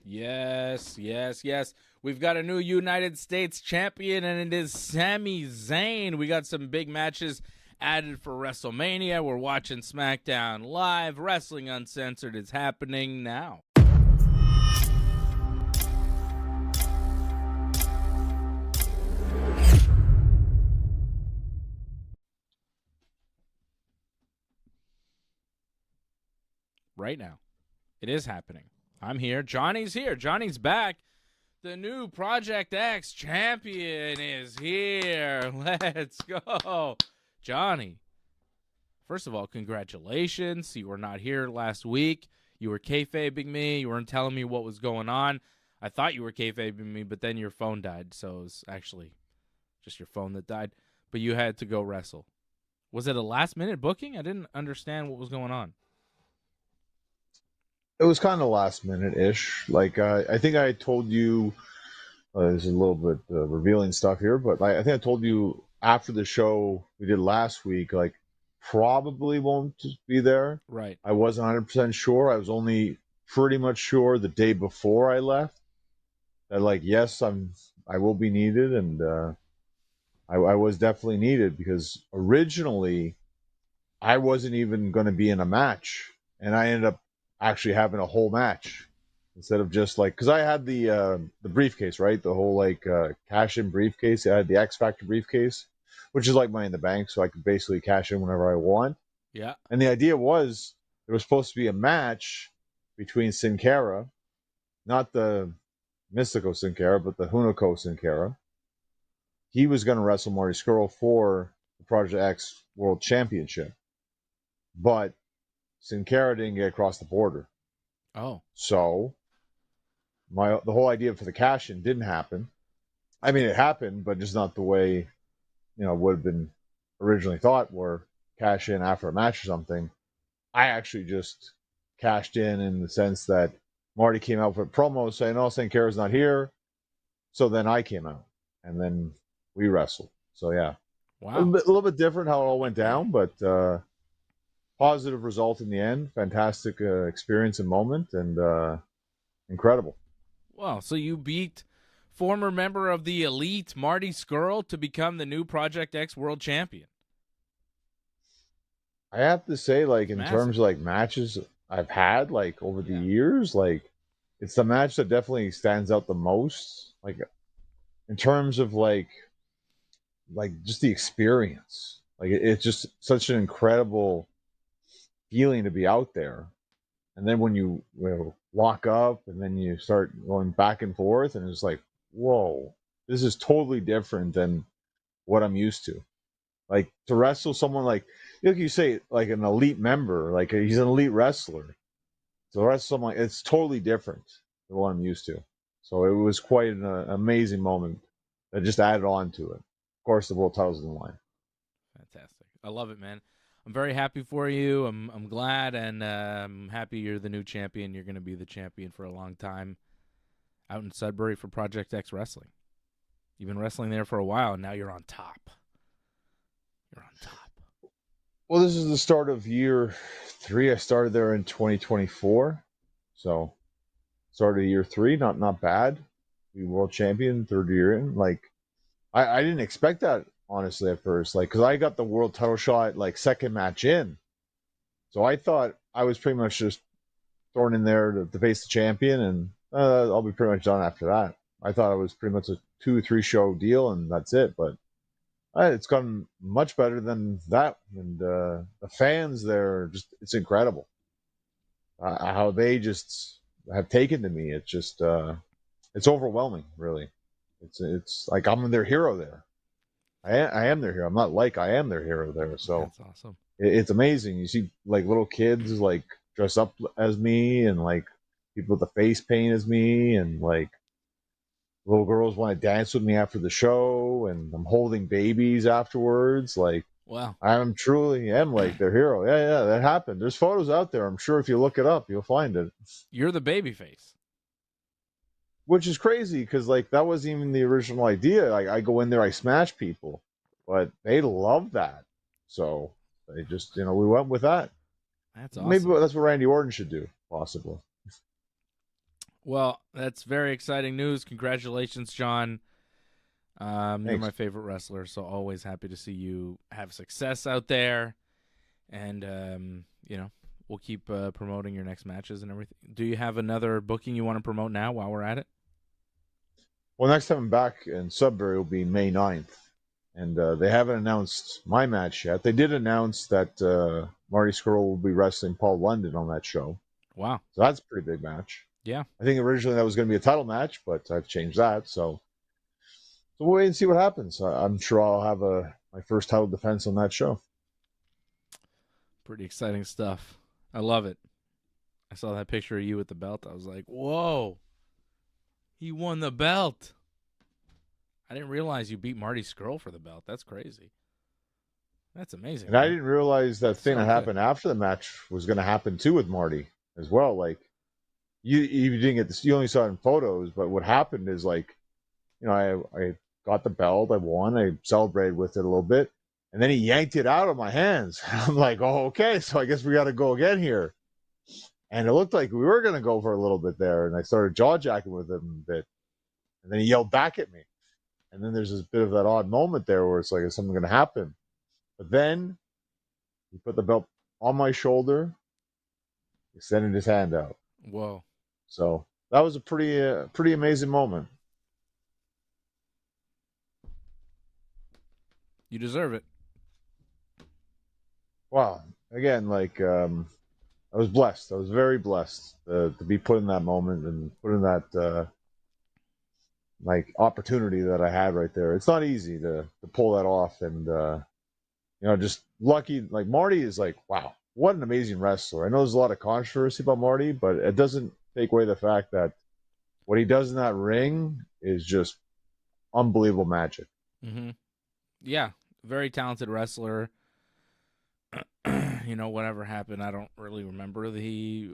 Yes, yes, yes. We've got a new United States champion, and it is Sami Zayn. We got some big matches added for WrestleMania. We're watching SmackDown Live. Wrestling Uncensored is happening now. Right now. It is happening. I'm here. Johnny's here. Johnny's back. The new Project X champion is here. Let's go. Johnny, first of all, congratulations. You were not here last week. You were kayfabing me. You weren't telling me what was going on. I thought you were kayfabing me, but then your phone died, so it was actually just your phone that died. But you had to go wrestle. Was it a last-minute booking? I didn't understand what was going on. It was kind of last minute-ish. Like, I think I told you, there's a little bit revealing stuff here, but I think I told you after the show we did last week, like, probably won't be there. Right. I wasn't 100% sure. I was only pretty much sure the day before I left that, like, yes, I will be needed, and I was definitely needed because originally I wasn't even going to be in a match, and I ended up actually having a whole match instead of just like, because I had the briefcase, right? The whole like cash-in briefcase. I had the X Factor briefcase, which is like Money in the Bank, so I could basically cash in whenever I want. Yeah. And the idea was there was supposed to be a match between Sin Cara, not the Mystico Sin Cara, but the Hunico Sin Cara. He was going to wrestle Marty Scurll for the Project X World Championship, but Sin Cara didn't get across the border. Oh. So the whole idea for the cash-in didn't happen. I mean, it happened, but just not the way, would have been originally thought, where cash in after a match or something. I actually just cashed in the sense that Marty came out for a promo saying, oh, Sin Cara's not here. So then I came out, and then we wrestled. So, yeah. Wow. A little bit different how it all went down, but positive result in the end. Fantastic experience and moment, and incredible. Wow, so you beat former member of the Elite, Marty Scurll, to become the new Project X World Champion. I have to say, like, in Massive. terms of like matches I've had, like, over the years, like, it's the match that definitely stands out the most. Like, in terms of like just the experience. Like, it's just such an incredible feeling to be out there. And then when you lock up and then you start going back and forth, and it's like, whoa, this is totally different than what I'm used to. Like, to wrestle someone like you say, like an elite member, like he's an elite wrestler. To wrestle someone, it's totally different than what I'm used to. So it was quite an amazing moment that just added on to it. Of course, the world title's in the line. Fantastic. I love it, man. I'm very happy for you. I'm glad, and I'm happy you're the new champion. You're going to be the champion for a long time out in Sudbury for Project X Wrestling. You've been wrestling there for a while, and now you're on top. You're on top. Well, this is the start of year 3. I started there in 2024. So, started year 3. Not bad. Be world champion, 3rd year in. Like, I didn't expect that, honestly, at first. Like, because I got the world title shot, like, second match in. So I thought I was pretty much just thrown in there to face the champion, and I'll be pretty much done after that. I thought it was pretty much a 2-3 show deal, and that's it. But it's gone much better than that. And the fans there, it's incredible. How they just have taken to me. It's just, it's overwhelming, really. It's like I'm their hero there. I am their hero. I'm not like, I am their hero there. So that's awesome. It's amazing. You see, like, little kids like dress up as me, and like people with the face paint as me, and like little girls want to dance with me after the show, and I'm holding babies afterwards. Like, wow, I'm truly am like their hero. Yeah, that happened. There's photos out there. I'm sure if you look it up, you'll find it. You're the baby face. Which is crazy, because like that wasn't even the original idea. Like, I go in there, I smash people, but they love that. So they just, we went with that. That's awesome. Maybe that's what Randy Orton should do, possibly. Well, that's very exciting news. Congratulations, John. You're Thanks. my favorite wrestler, so always happy to see you have success out there. And, we'll keep promoting your next matches and everything. Do you have another booking you want to promote now while we're at it? Well, next time I'm back in Sudbury will be May 9th. And they haven't announced my match yet. They did announce that Marty Scurll will be wrestling Paul London on that show. Wow. So that's a pretty big match. Yeah. I think originally that was going to be a title match, but I've changed that. So we'll wait and see what happens. I'm sure I'll have my first title defense on that show. Pretty exciting stuff. I love it. I saw that picture of you with the belt. I was like, whoa. He won the belt. I didn't realize you beat Marty Scurll for the belt. That's crazy. That's amazing. And I didn't realize that thing that happened good. after the match was going to happen too with Marty as well. Like you didn't get this, you only saw it in photos, but what happened is like, I got the belt, I won, I celebrated with it a little bit, and then he yanked it out of my hands. I'm like, oh, okay, so I guess we got to go again here. And it looked like we were going to go for a little bit there, and I started jaw-jacking with him a bit, and then he yelled back at me. And then there's this bit of that odd moment there where it's like, is something going to happen? But then he put the belt on my shoulder, extended his hand out. Whoa. So that was a pretty amazing moment. You deserve it. Wow. Again, like, I was blessed. I was very blessed to be put in that moment and put in that, opportunity that I had right there. It's not easy to pull that off. And, just lucky. Like, Marty is like, wow, what an amazing wrestler. I know there's a lot of controversy about Marty, but it doesn't take away the fact that what he does in that ring is just unbelievable magic. Mm-hmm. Yeah, very talented wrestler. Whatever happened, I don't really remember the,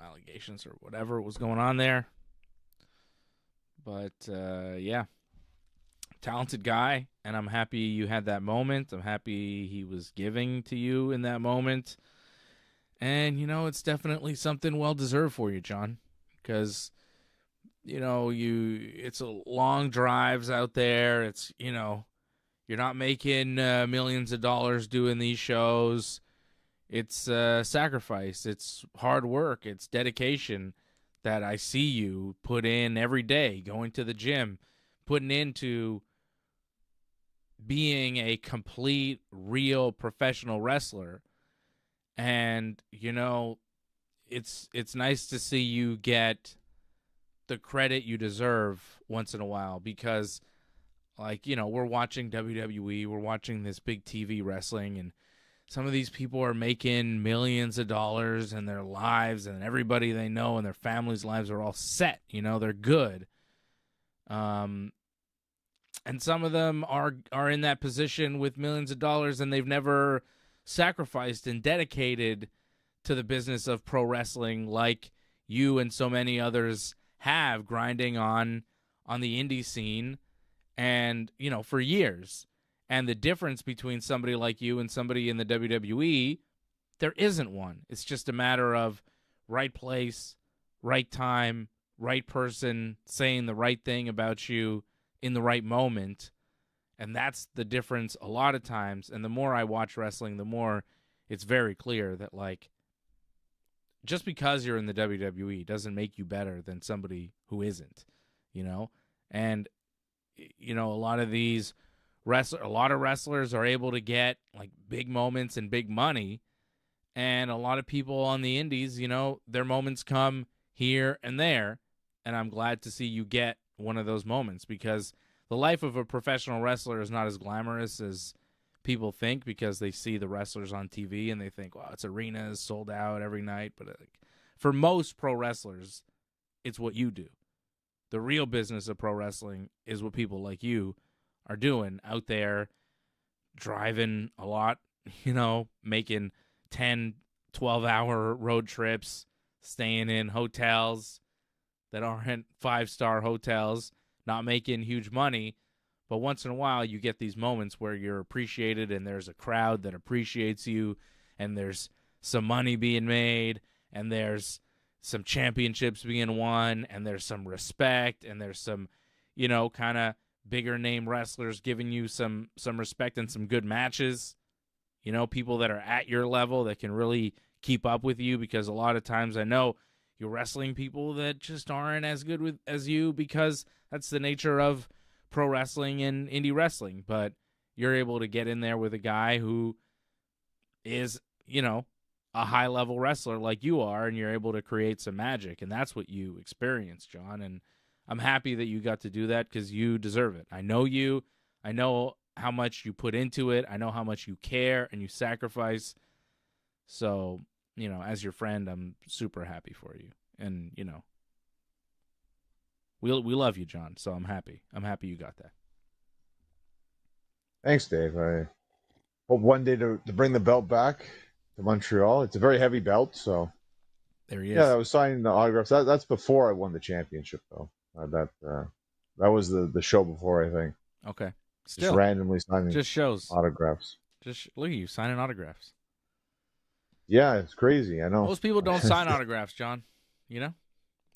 allegations or whatever was going on there. But, yeah, talented guy, and I'm happy you had that moment. I'm happy he was giving to you in that moment. And, it's definitely something well-deserved for you, John, because, it's a long drives out there. It's, you're not making millions of dollars doing these shows. It's sacrifice. It's hard work. It's dedication that I see you put in every day, going to the gym, putting into being a complete, real professional wrestler. And, it's nice to see you get the credit you deserve once in a while because, we're watching WWE, we're watching this big TV wrestling, and some of these people are making millions of dollars in their lives, and everybody they know and their families' lives are all set. They're good. And some of them are in that position with millions of dollars, and they've never sacrificed and dedicated to the business of pro wrestling like you and so many others have, grinding on the indie scene and, for years. And the difference between somebody like you and somebody in the WWE, there isn't one. It's just a matter of right place, right time, right person saying the right thing about you in the right moment. And that's the difference a lot of times. And the more I watch wrestling, the more it's very clear that, just because you're in the WWE doesn't make you better than somebody who isn't, And, a lot of these a lot of wrestlers are able to get big moments and big money, and a lot of people on the indies, their moments come here and there, and I'm glad to see you get one of those moments because the life of a professional wrestler is not as glamorous as people think because they see the wrestlers on TV and they think, wow, it's arenas sold out every night, but for most pro wrestlers, it's what you do. The real business of pro wrestling is what people like you are doing out there, driving a lot, making 10, 12-hour road trips, staying in hotels that aren't 5-star hotels, not making huge money. But once in a while, you get these moments where you're appreciated and there's a crowd that appreciates you and there's some money being made and there's some championships being won, and there's some respect, and there's some, kind of bigger name wrestlers giving you some respect and some good matches. People that are at your level that can really keep up with you, because a lot of times I know you're wrestling people that just aren't as good as you, because that's the nature of pro wrestling and indie wrestling. But you're able to get in there with a guy who is, a high-level wrestler like you are, and you're able to create some magic, and that's what you experience, John. And I'm happy that you got to do that, because you deserve it. I know you. I know how much you put into it. I know how much you care and you sacrifice. So, as your friend, I'm super happy for you. And, we love you, John, so I'm happy. I'm happy you got that. Thanks, Dave. I hope one day to bring the belt back to Montreal. It's a very heavy belt, so there he is. Yeah, I was signing the autographs. That's before I won the championship, though. That was the show before, I think. Okay. Still, just randomly signing just shows autographs. Just look at you signing autographs. Yeah, it's crazy. I know. Most people don't sign autographs, John. You're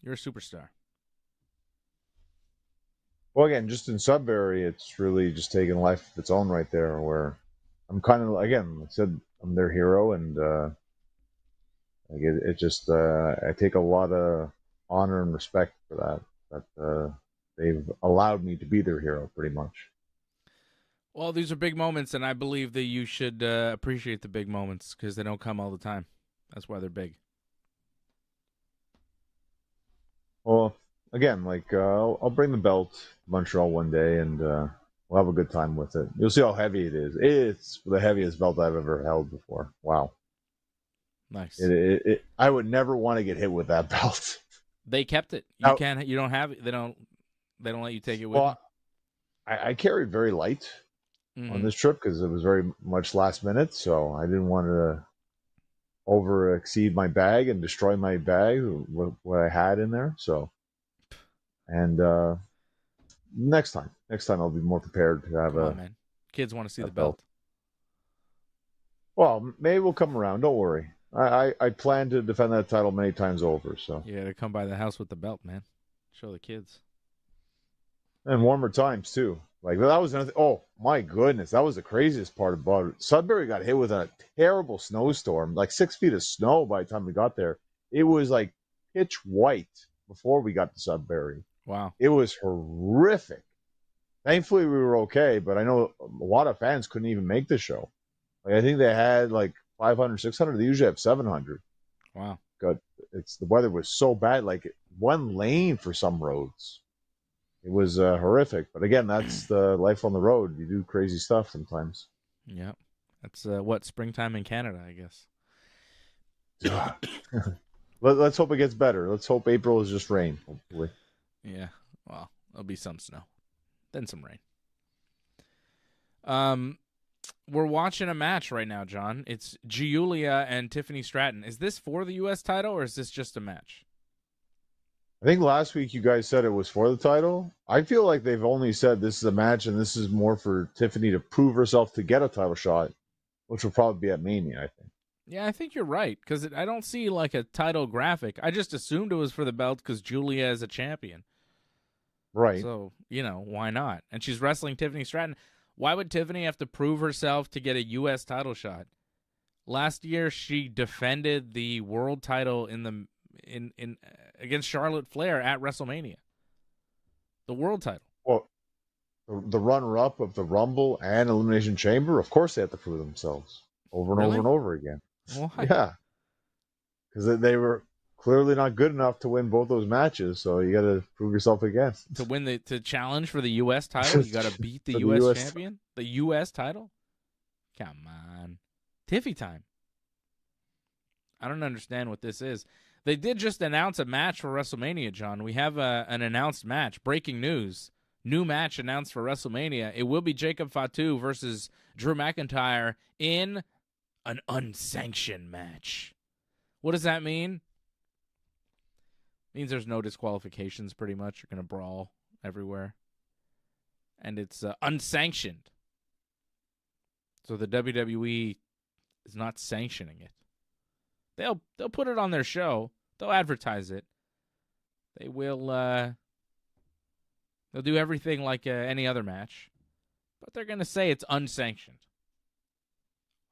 a superstar. Well, again, just in Sudbury, it's really just taking a life of its own right there, where I'm kind of, again, like I said, I'm their hero, and it just I take a lot of honor and respect for that they've allowed me to be their hero, pretty much. Well, these are big moments, and I believe that you should appreciate the big moments, because they don't come all the time. That's why they're big. Well, again, I'll bring the belt to Montreal one day, and we'll have a good time with it. You'll see how heavy it is. It's the heaviest belt I've ever held before. Wow. Nice. I would never want to get hit with that belt. They kept it. You can't. You don't have it. They don't let you take it with you. I carried very light on this trip, because it was very much last minute, so I didn't want to over exceed my bag and destroy my bag, what I had in there. So, and next time I'll be more prepared to have man. Kids want to see the belt. Well, maybe we'll come around. Don't worry. I plan to defend that title many times over. So you got to come by the house with the belt, man. Show the kids. And warmer times too. Like, that was another. Oh my goodness, that was the craziest part about it. Sudbury got hit with a terrible snowstorm, like 6 feet of snow by the time we got there. It was like pitch white before we got to Sudbury. Wow, it was horrific. Thankfully, we were okay, but I know a lot of fans couldn't even make the show. Like, I think they had like 500, 600. They usually have 700. Wow. God, the weather was so bad. Like, one lane for some roads. It was horrific. But again, that's the life on the road. You do crazy stuff sometimes. Yeah. That's springtime in Canada, I guess. Let's hope it gets better. Let's hope April is just rain, hopefully. Yeah. Well, there'll be some snow. Then some rain. We're watching a match right now, John. It's Giulia and Tiffany Stratton. Is this for the U.S. title, or is this just a match? I think last week you guys said it was for the title. I feel like they've only said this is a match, and this is more for Tiffany to prove herself to get a title shot, which will probably be at Mania, I think. Yeah, I think you're right, because I don't see like a title graphic. I just assumed it was for the belt because Giulia is a champion. Right. So, why not? And she's wrestling Tiffany Stratton. Why would Tiffany have to prove herself to get a U.S. title shot? Last year, she defended the world title in against Charlotte Flair at WrestleMania. The world title. Well, the runner-up of the Rumble and Elimination Chamber, of course they have to prove themselves over and over and over again. Why? Yeah. Because they were clearly not good enough to win both those matches, so you got to prove yourself again. To challenge for the U.S. title, you got to beat the U.S. champion? The U.S. title? Come on. Tiffy time. I don't understand what this is. They did just announce a match for WrestleMania, John. We have an announced match. Breaking news. New match announced for WrestleMania. It will be Jacob Fatu versus Drew McIntyre in an unsanctioned match. What does that mean? It means there's no disqualifications, pretty much. You're going to brawl everywhere. And it's unsanctioned. So the WWE is not sanctioning it. They'll put it on their show, They'll advertise it. They will. They'll do everything like any other match, but they're going to say it's unsanctioned.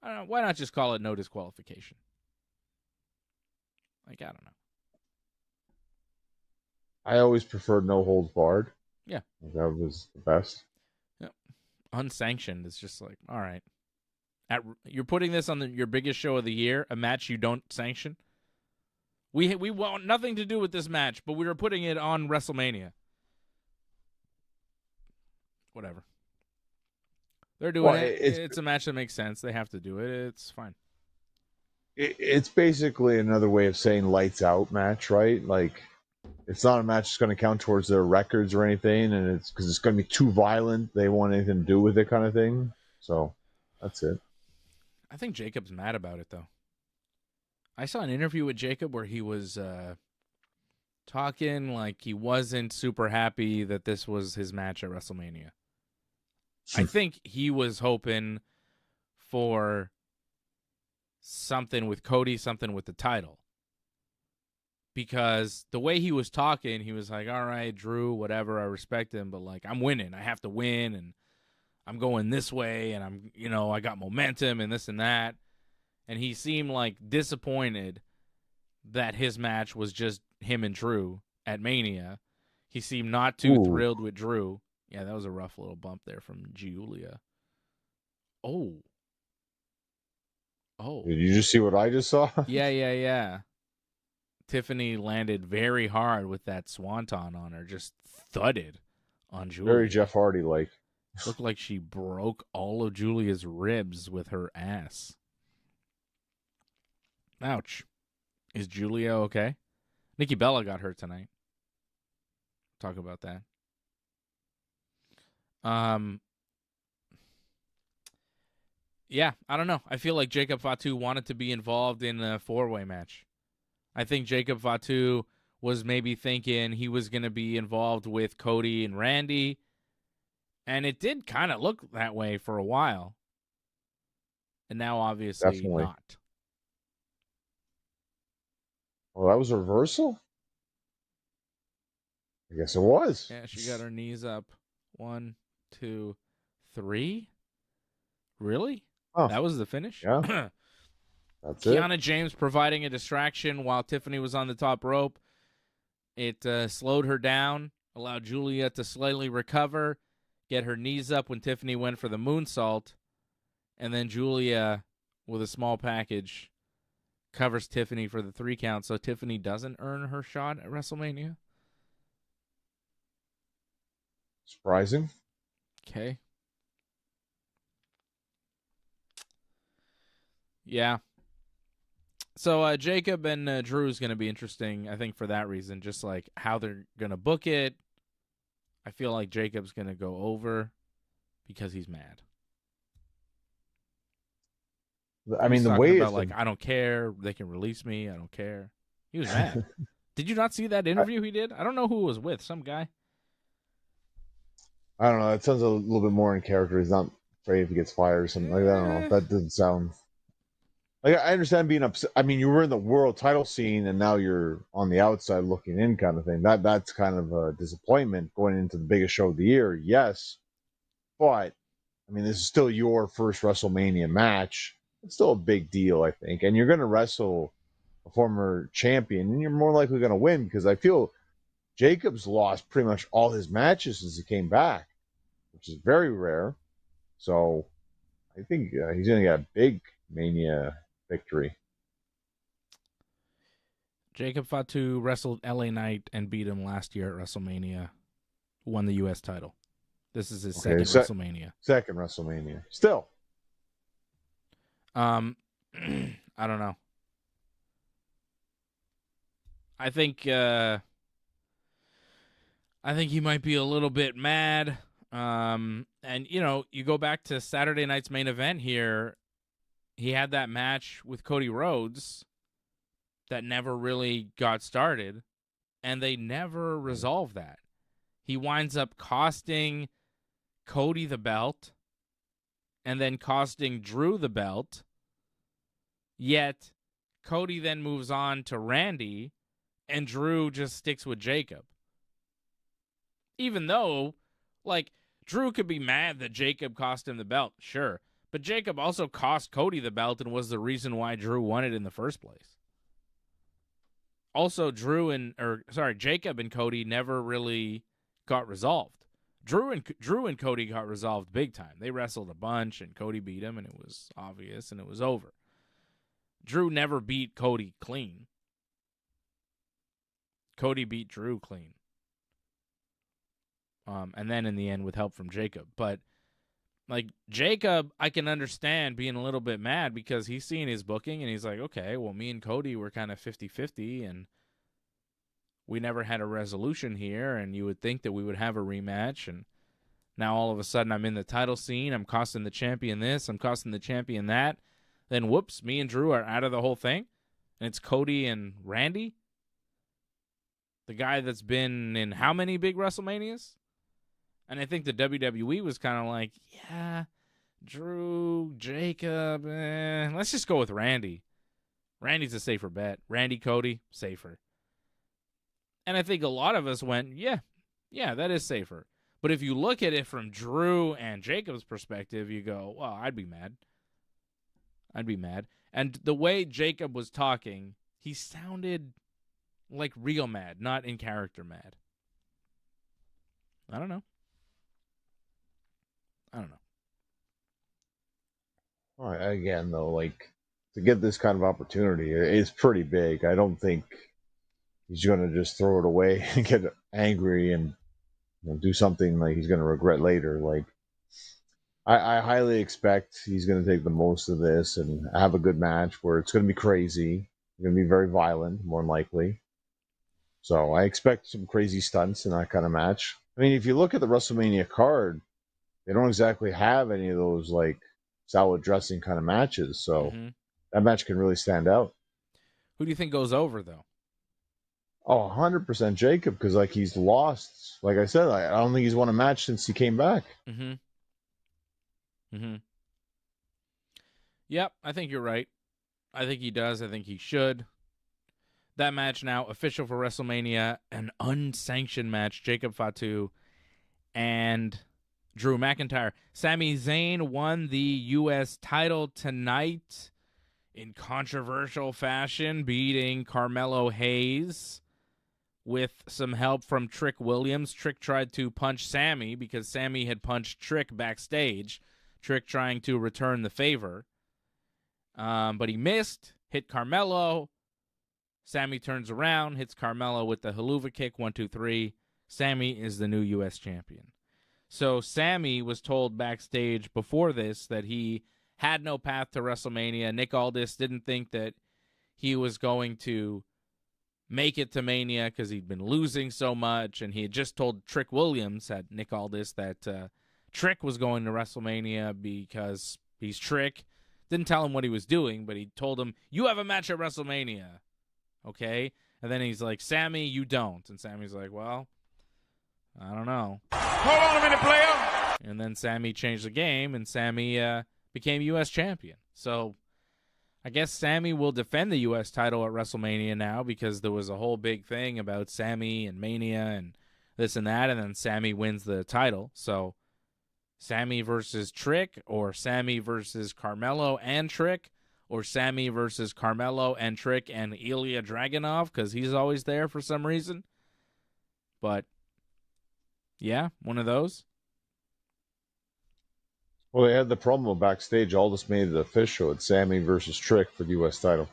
I don't know. Why not just call it no disqualification? Like, I don't know. I always preferred no holds barred. Yeah. That was the best. Yep. Unsanctioned is just like, all right. You're putting this on your biggest show of the year, a match you don't sanction? We want nothing to do with this match, but we were putting it on WrestleMania. Whatever. They're doing it. It's a match that makes sense. They have to do it. It's fine. It's basically another way of saying lights out match, right? Like, it's not a match that's going to count towards their records or anything, and it's because it's going to be too violent. They want anything to do with it, kind of thing. So that's it. I think Jacob's mad about it, though. I saw an interview with Jacob where he was talking like he wasn't super happy that this was his match at WrestleMania. I think he was hoping for something with Cody, something with the title. Because the way he was talking, he was like, all right, Drew, whatever, I respect him, but like, I'm winning. I have to win, and I'm going this way, and I got momentum and this and that. And he seemed like disappointed that his match was just him and Drew at Mania. He seemed not too thrilled with Drew. Yeah, that was a rough little bump there from Giulia. Oh. Did you just see what I just saw? Yeah. Tiffany landed very hard with that swanton on her, just thudded on Giulia. Very Jeff Hardy-like. Looked like she broke all of Giulia's ribs with her ass. Ouch. Is Giulia okay? Nikki Bella got hurt tonight. Talk about that. Yeah, I don't know. I feel like Jacob Fatu wanted to be involved in a four-way match. I think Jacob Fatu was maybe thinking he was going to be involved with Cody and Randy, and it did kind of look that way for a while. And now, obviously, Definitely not. Well, that was a reversal? I guess it was. Yeah, she got her knees up. 1, 2, 3. Really? Oh. That was the finish? Yeah. That's Kiana James providing a distraction while Tiffany was on the top rope. It slowed her down, allowed Giulia to slightly recover, get her knees up when Tiffany went for the moonsault, and then Giulia, with a small package, covers Tiffany for the 3 count, so Tiffany doesn't earn her shot at WrestleMania. Surprising. Okay. Yeah. So Jacob and Drew is going to be interesting, I think, for that reason, just like how they're going to book it. I feel like Jacob's going to go over because he's mad. I mean, the way about, like, I don't care. They can release me. I don't care. He was mad. Did you not see that interview he did? I don't know who it was with. Some guy. I don't know. It sounds a little bit more in character. He's not afraid if he gets fired or something. Like, I don't know. That doesn't sound... Like, I understand being upset. I mean, you were in the world title scene, and now you're on the outside looking in, kind of thing. That's kind of a disappointment going into the biggest show of the year. Yes, but I mean, this is still your first WrestleMania match. It's still a big deal, I think. And you're going to wrestle a former champion, and you're more likely going to win because I feel Jacob's lost pretty much all his matches since he came back, which is very rare. So I think he's going to get a big Mania victory. Jacob Fatu wrestled LA Knight and beat him last year at WrestleMania. Won the U.S. title. This is his second WrestleMania. Second WrestleMania. Still. I don't know. I think he might be a little bit mad. And you go back to Saturday night's main event here. He had that match with Cody Rhodes that never really got started, and they never resolved that. He winds up costing Cody the belt and then costing Drew the belt, yet Cody then moves on to Randy, and Drew just sticks with Jacob. Even though, like, Drew could be mad that Jacob cost him the belt, sure. But Jacob also cost Cody the belt and was the reason why Drew won it in the first place. Also, Jacob and Cody never really got resolved. Drew and Cody got resolved big time. They wrestled a bunch, and Cody beat him, and it was obvious, and it was over. Drew never beat Cody clean. Cody beat Drew clean. And then in the end with help from Jacob. But, like, Jacob, I can understand being a little bit mad because he's seeing his booking, and he's like, okay, well, me and Cody were kind of 50-50, and we never had a resolution here, and you would think that we would have a rematch, and now all of a sudden I'm in the title scene, I'm costing the champion this, I'm costing the champion that, then whoops, me and Drew are out of the whole thing, and it's Cody and Randy, the guy that's been in how many big WrestleManias? And I think the WWE was kind of like, yeah, Drew, Jacob, let's just go with Randy. Randy's a safer bet. Randy, Cody, safer. And I think a lot of us went, yeah, that is safer. But if you look at it from Drew and Jacob's perspective, you go, well, I'd be mad. And the way Jacob was talking, he sounded like real mad, not in character mad. I don't know. All right, again, though, like, to get this kind of opportunity, it's pretty big. I don't think he's going to just throw it away and get angry and do something like he's going to regret later. Like, I highly expect he's going to take the most of this and have a good match where it's going to be crazy. It's going to be very violent, more than likely. So I expect some crazy stunts in that kind of match. I mean, if you look at the WrestleMania card, they don't exactly have any of those, like, salad dressing kind of matches. So that match can really stand out. Who do you think goes over, though? Oh, 100% Jacob, because, like, he's lost. Like I said, I don't think he's won a match since he came back. Yep, I think you're right. I think he does. I think he should. That match now official for WrestleMania, an unsanctioned match. Jacob Fatu and Drew McIntyre. Sami Zayn won the U.S. title tonight in controversial fashion, beating Carmelo Hayes with some help from Trick Williams. Trick tried to punch Sami because Sami had punched Trick backstage. Trick trying to return the favor. But he missed, hit Carmelo. Sami turns around, hits Carmelo with the haluva kick, 1, 2, 3. Sami is the new U.S. champion. So Sami was told backstage before this that he had no path to WrestleMania. Nick Aldis didn't think that he was going to make it to Mania because he'd been losing so much, and he had just told Trick Williams, at Nick Aldis, that Trick was going to WrestleMania because he's Trick. Didn't tell him what he was doing, but he told him, you have a match at WrestleMania. Okay? And then he's like, Sami, you don't. And Sami's like, well, I don't know. Hold on a minute, player. And then Sami changed the game, and Sami became U.S. champion. So I guess Sami will defend the U.S. title at WrestleMania now because there was a whole big thing about Sami and Mania and this and that, and then Sami wins the title. So Sami versus Trick, or Sami versus Carmelo and Trick, or Sami versus Carmelo and Trick and Ilya Dragunov because he's always there for some reason. But yeah, one of those. Well, they had the promo backstage. Aldis made it official. It's Sami versus Trick for the U.S. title.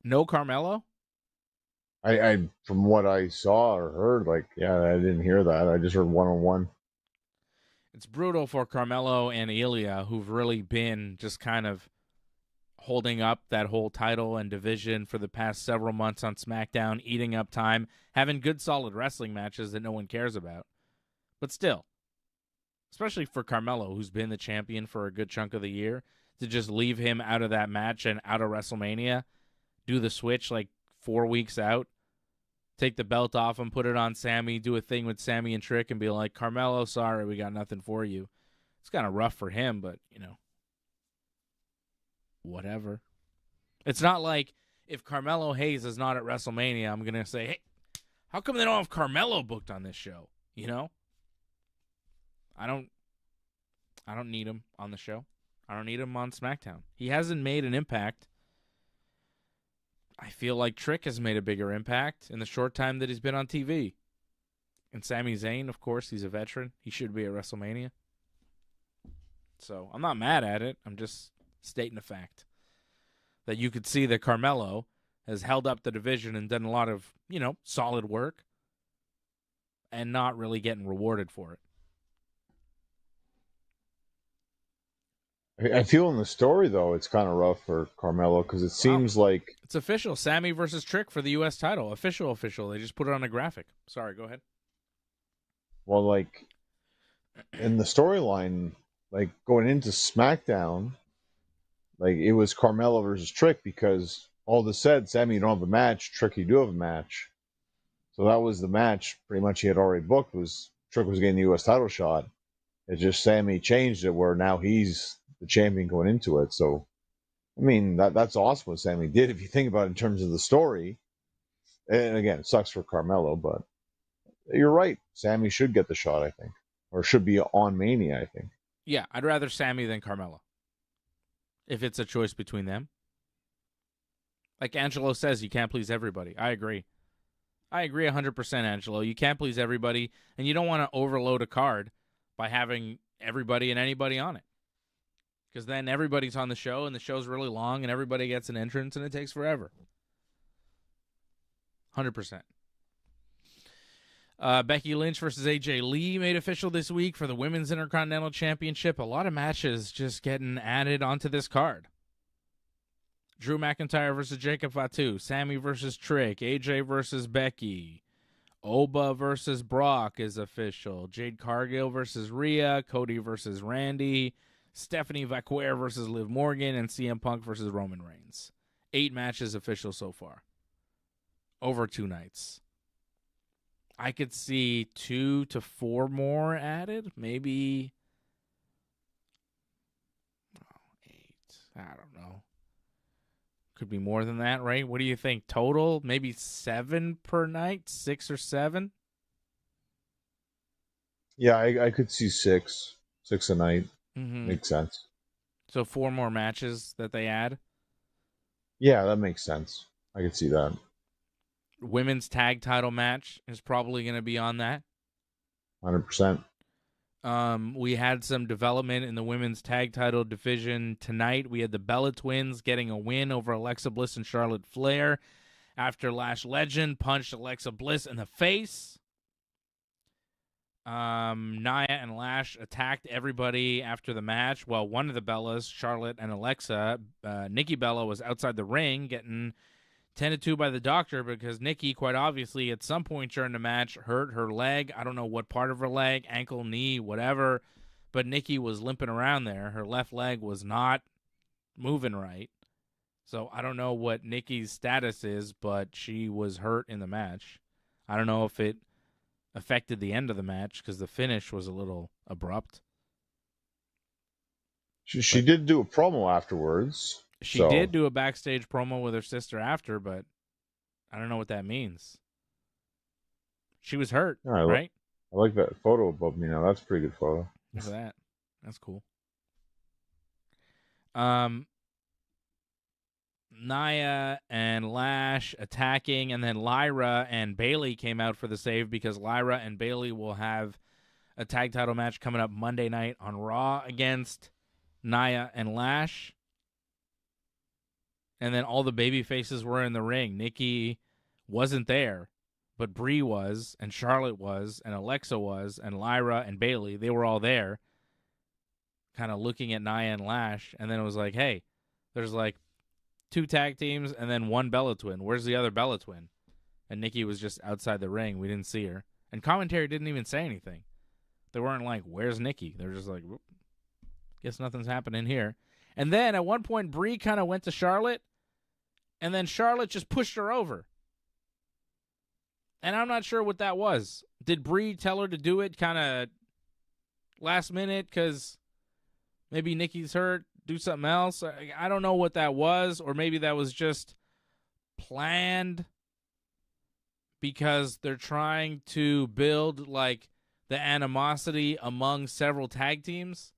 No Carmelo? I from what I saw or heard, like, yeah, I didn't hear that. I just heard one-on-one. It's brutal for Carmelo and Ilya, who've really been just kind of holding up that whole title and division for the past several months on SmackDown, eating up time, having good, solid wrestling matches that no one cares about. But still, especially for Carmelo, who's been the champion for a good chunk of the year, to just leave him out of that match and out of WrestleMania, do the switch like 4 weeks out, take the belt off him, put it on Sami, do a thing with Sami and Trick, and be like, Carmelo, sorry, we got nothing for you. It's kind of rough for him, but, you know, whatever. It's not like if Carmelo Hayes is not at WrestleMania, I'm going to say, hey, how come they don't have Carmelo booked on this show? You know? I don't need him on the show. I don't need him on SmackDown. He hasn't made an impact. I feel like Trick has made a bigger impact in the short time that he's been on TV. And Sami Zayn, of course, he's a veteran. He should be at WrestleMania. So I'm not mad at it. I'm just stating the fact that you could see that Carmelo has held up the division and done a lot of, solid work and not really getting rewarded for it. I feel in the story, though, it's kind of rough for Carmelo because it seems like... It's official. Sami versus Trick for the U.S. title. Official. They just put it on a graphic. Sorry, go ahead. Well, like, in the storyline, like, going into SmackDown, like, it was Carmelo versus Trick because all this said, Sami, you don't have a match. Trick, you do have a match. So that was the match pretty much he had already booked, was Trick was getting the U.S. title shot. It's just Sami changed it where now he's the champion going into it. So, I mean, that's awesome what Sami did if you think about it in terms of the story. And again, it sucks for Carmelo, but you're right. Sami should get the shot, I think. Or should be on Mania, I think. Yeah, I'd rather Sami than Carmelo. If it's a choice between them. Like Angelo says, you can't please everybody. I agree. I agree 100%, Angelo. You can't please everybody, and you don't want to overload a card by having everybody and anybody on it. Because then everybody's on the show, and the show's really long, and everybody gets an entrance, and it takes forever. 100%. Becky Lynch versus AJ Lee made official this week for the Women's Intercontinental Championship. A lot of matches just getting added onto this card. Drew McIntyre versus Jacob Fatu. Sami versus Trick. AJ versus Becky. Oba versus Brock is official. Jade Cargill versus Rhea. Cody versus Randy. Stephanie Vaquer versus Liv Morgan. And CM Punk versus Roman Reigns. 8 matches official so far. Over 2 nights. I could see 2 to 4 more added. Maybe 8. I don't know. Could be more than that, right? What do you think? Total? Maybe 7 per night? 6 or 7? Yeah, I could see 6. 6 a night. Mm-hmm. Makes sense. So 4 more matches that they add? Yeah, that makes sense. I could see that. Women's tag title match is probably going to be on that. 100%. We had some development in the women's tag title division tonight. We had the Bella Twins getting a win over Alexa Bliss and Charlotte Flair after Lash Legend punched Alexa Bliss in the face. Nia and Lash attacked everybody after the match. Well, one of the Bellas, Charlotte and Alexa, Nikki Bella, was outside the ring getting tended to by the doctor because Nikki, quite obviously, at some point during the match, hurt her leg. I don't know what part of her leg, ankle, knee, whatever, but Nikki was limping around there. Her left leg was not moving right. So I don't know what Nikki's status is, but she was hurt in the match. I don't know if it affected the end of the match because the finish was a little abrupt. She did do a promo afterwards. She did do a backstage promo with her sister after, but I don't know what that means. She was hurt, right? I like that photo above me now. That's a pretty good photo. Look at that. That's cool. Nia and Lash attacking, and then Lyra and Bayley came out for the save because Lyra and Bayley will have a tag title match coming up Monday night on Raw against Nia and Lash. And then all the baby faces were in the ring. Nikki wasn't there, but Brie was, and Charlotte was, and Alexa was, and Lyra and Bayley. They were all there, kind of looking at Nia and Lash. And then it was like, hey, there's like 2 tag teams and then 1 Bella Twin. Where's the other Bella Twin? And Nikki was just outside the ring. We didn't see her. And commentary didn't even say anything. They weren't like, where's Nikki? They were just like, guess nothing's happening here. And then at one point, Brie kind of went to Charlotte, and then Charlotte just pushed her over. And I'm not sure what that was. Did Brie tell her to do it kind of last minute because maybe Nikki's hurt, do something else? I don't know what that was, or maybe that was just planned because they're trying to build like the animosity among several tag teams.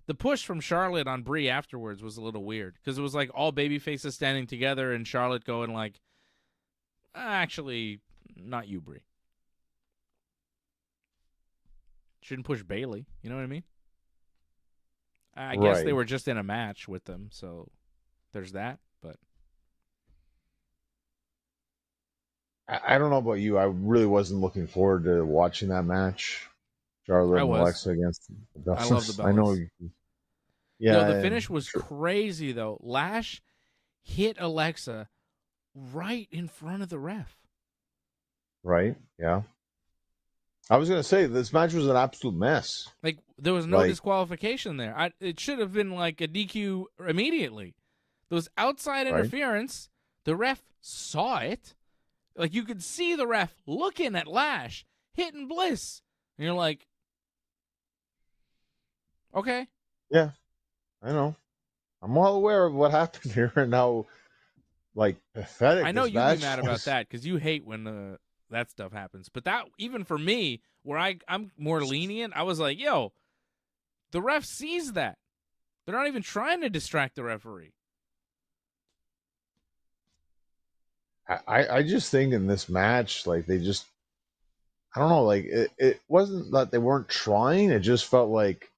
The push from Charlotte on Brie afterwards was a little weird because it was like all baby faces standing together and Charlotte going like, actually, not you, Brie. Shouldn't push Bayley. You know what I mean? I guess they were just in a match with them, so there's that. But I don't know about you. I really wasn't looking forward to watching that match. Charlotte and Alexa against the Bellas. I love the Bellas. I know. Yeah. The finish was crazy, though. Lash hit Alexa right in front of the ref. Right, yeah. I was going to say, this match was an absolute mess. Like, there was no disqualification there. It should have been like a DQ immediately. There was outside interference. The ref saw it. Like, you could see the ref looking at Lash, hitting Bliss. And you're like, okay. Yeah, I know. I'm well aware of what happened here and how, like, pathetic I know this you'd match be mad was. about that because you hate when that stuff happens. But that, even for me, where I'm more lenient, I was like, yo, the ref sees that. They're not even trying to distract the referee. I just think in this match, like, they just, I don't know, like, it wasn't that they weren't trying. It just felt like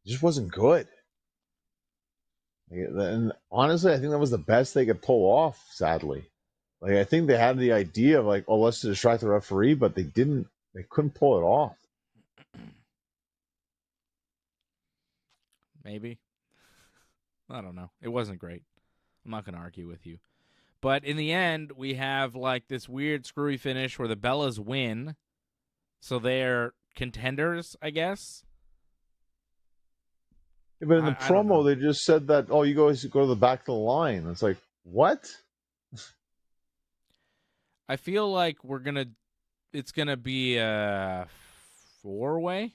it just wasn't good. And honestly, I think that was the best they could pull off, sadly. Like, I think they had the idea of, like, oh, let's distract the referee, but they couldn't pull it off. Maybe. I don't know. It wasn't great. I'm not going to argue with you. But in the end, we have, like, this weird screwy finish where the Bellas win. So they're contenders, I guess. Yeah, but in the promo, they just said that, oh, you guys go to the back of the line. It's like, what? I feel like it's going to be a 4-way.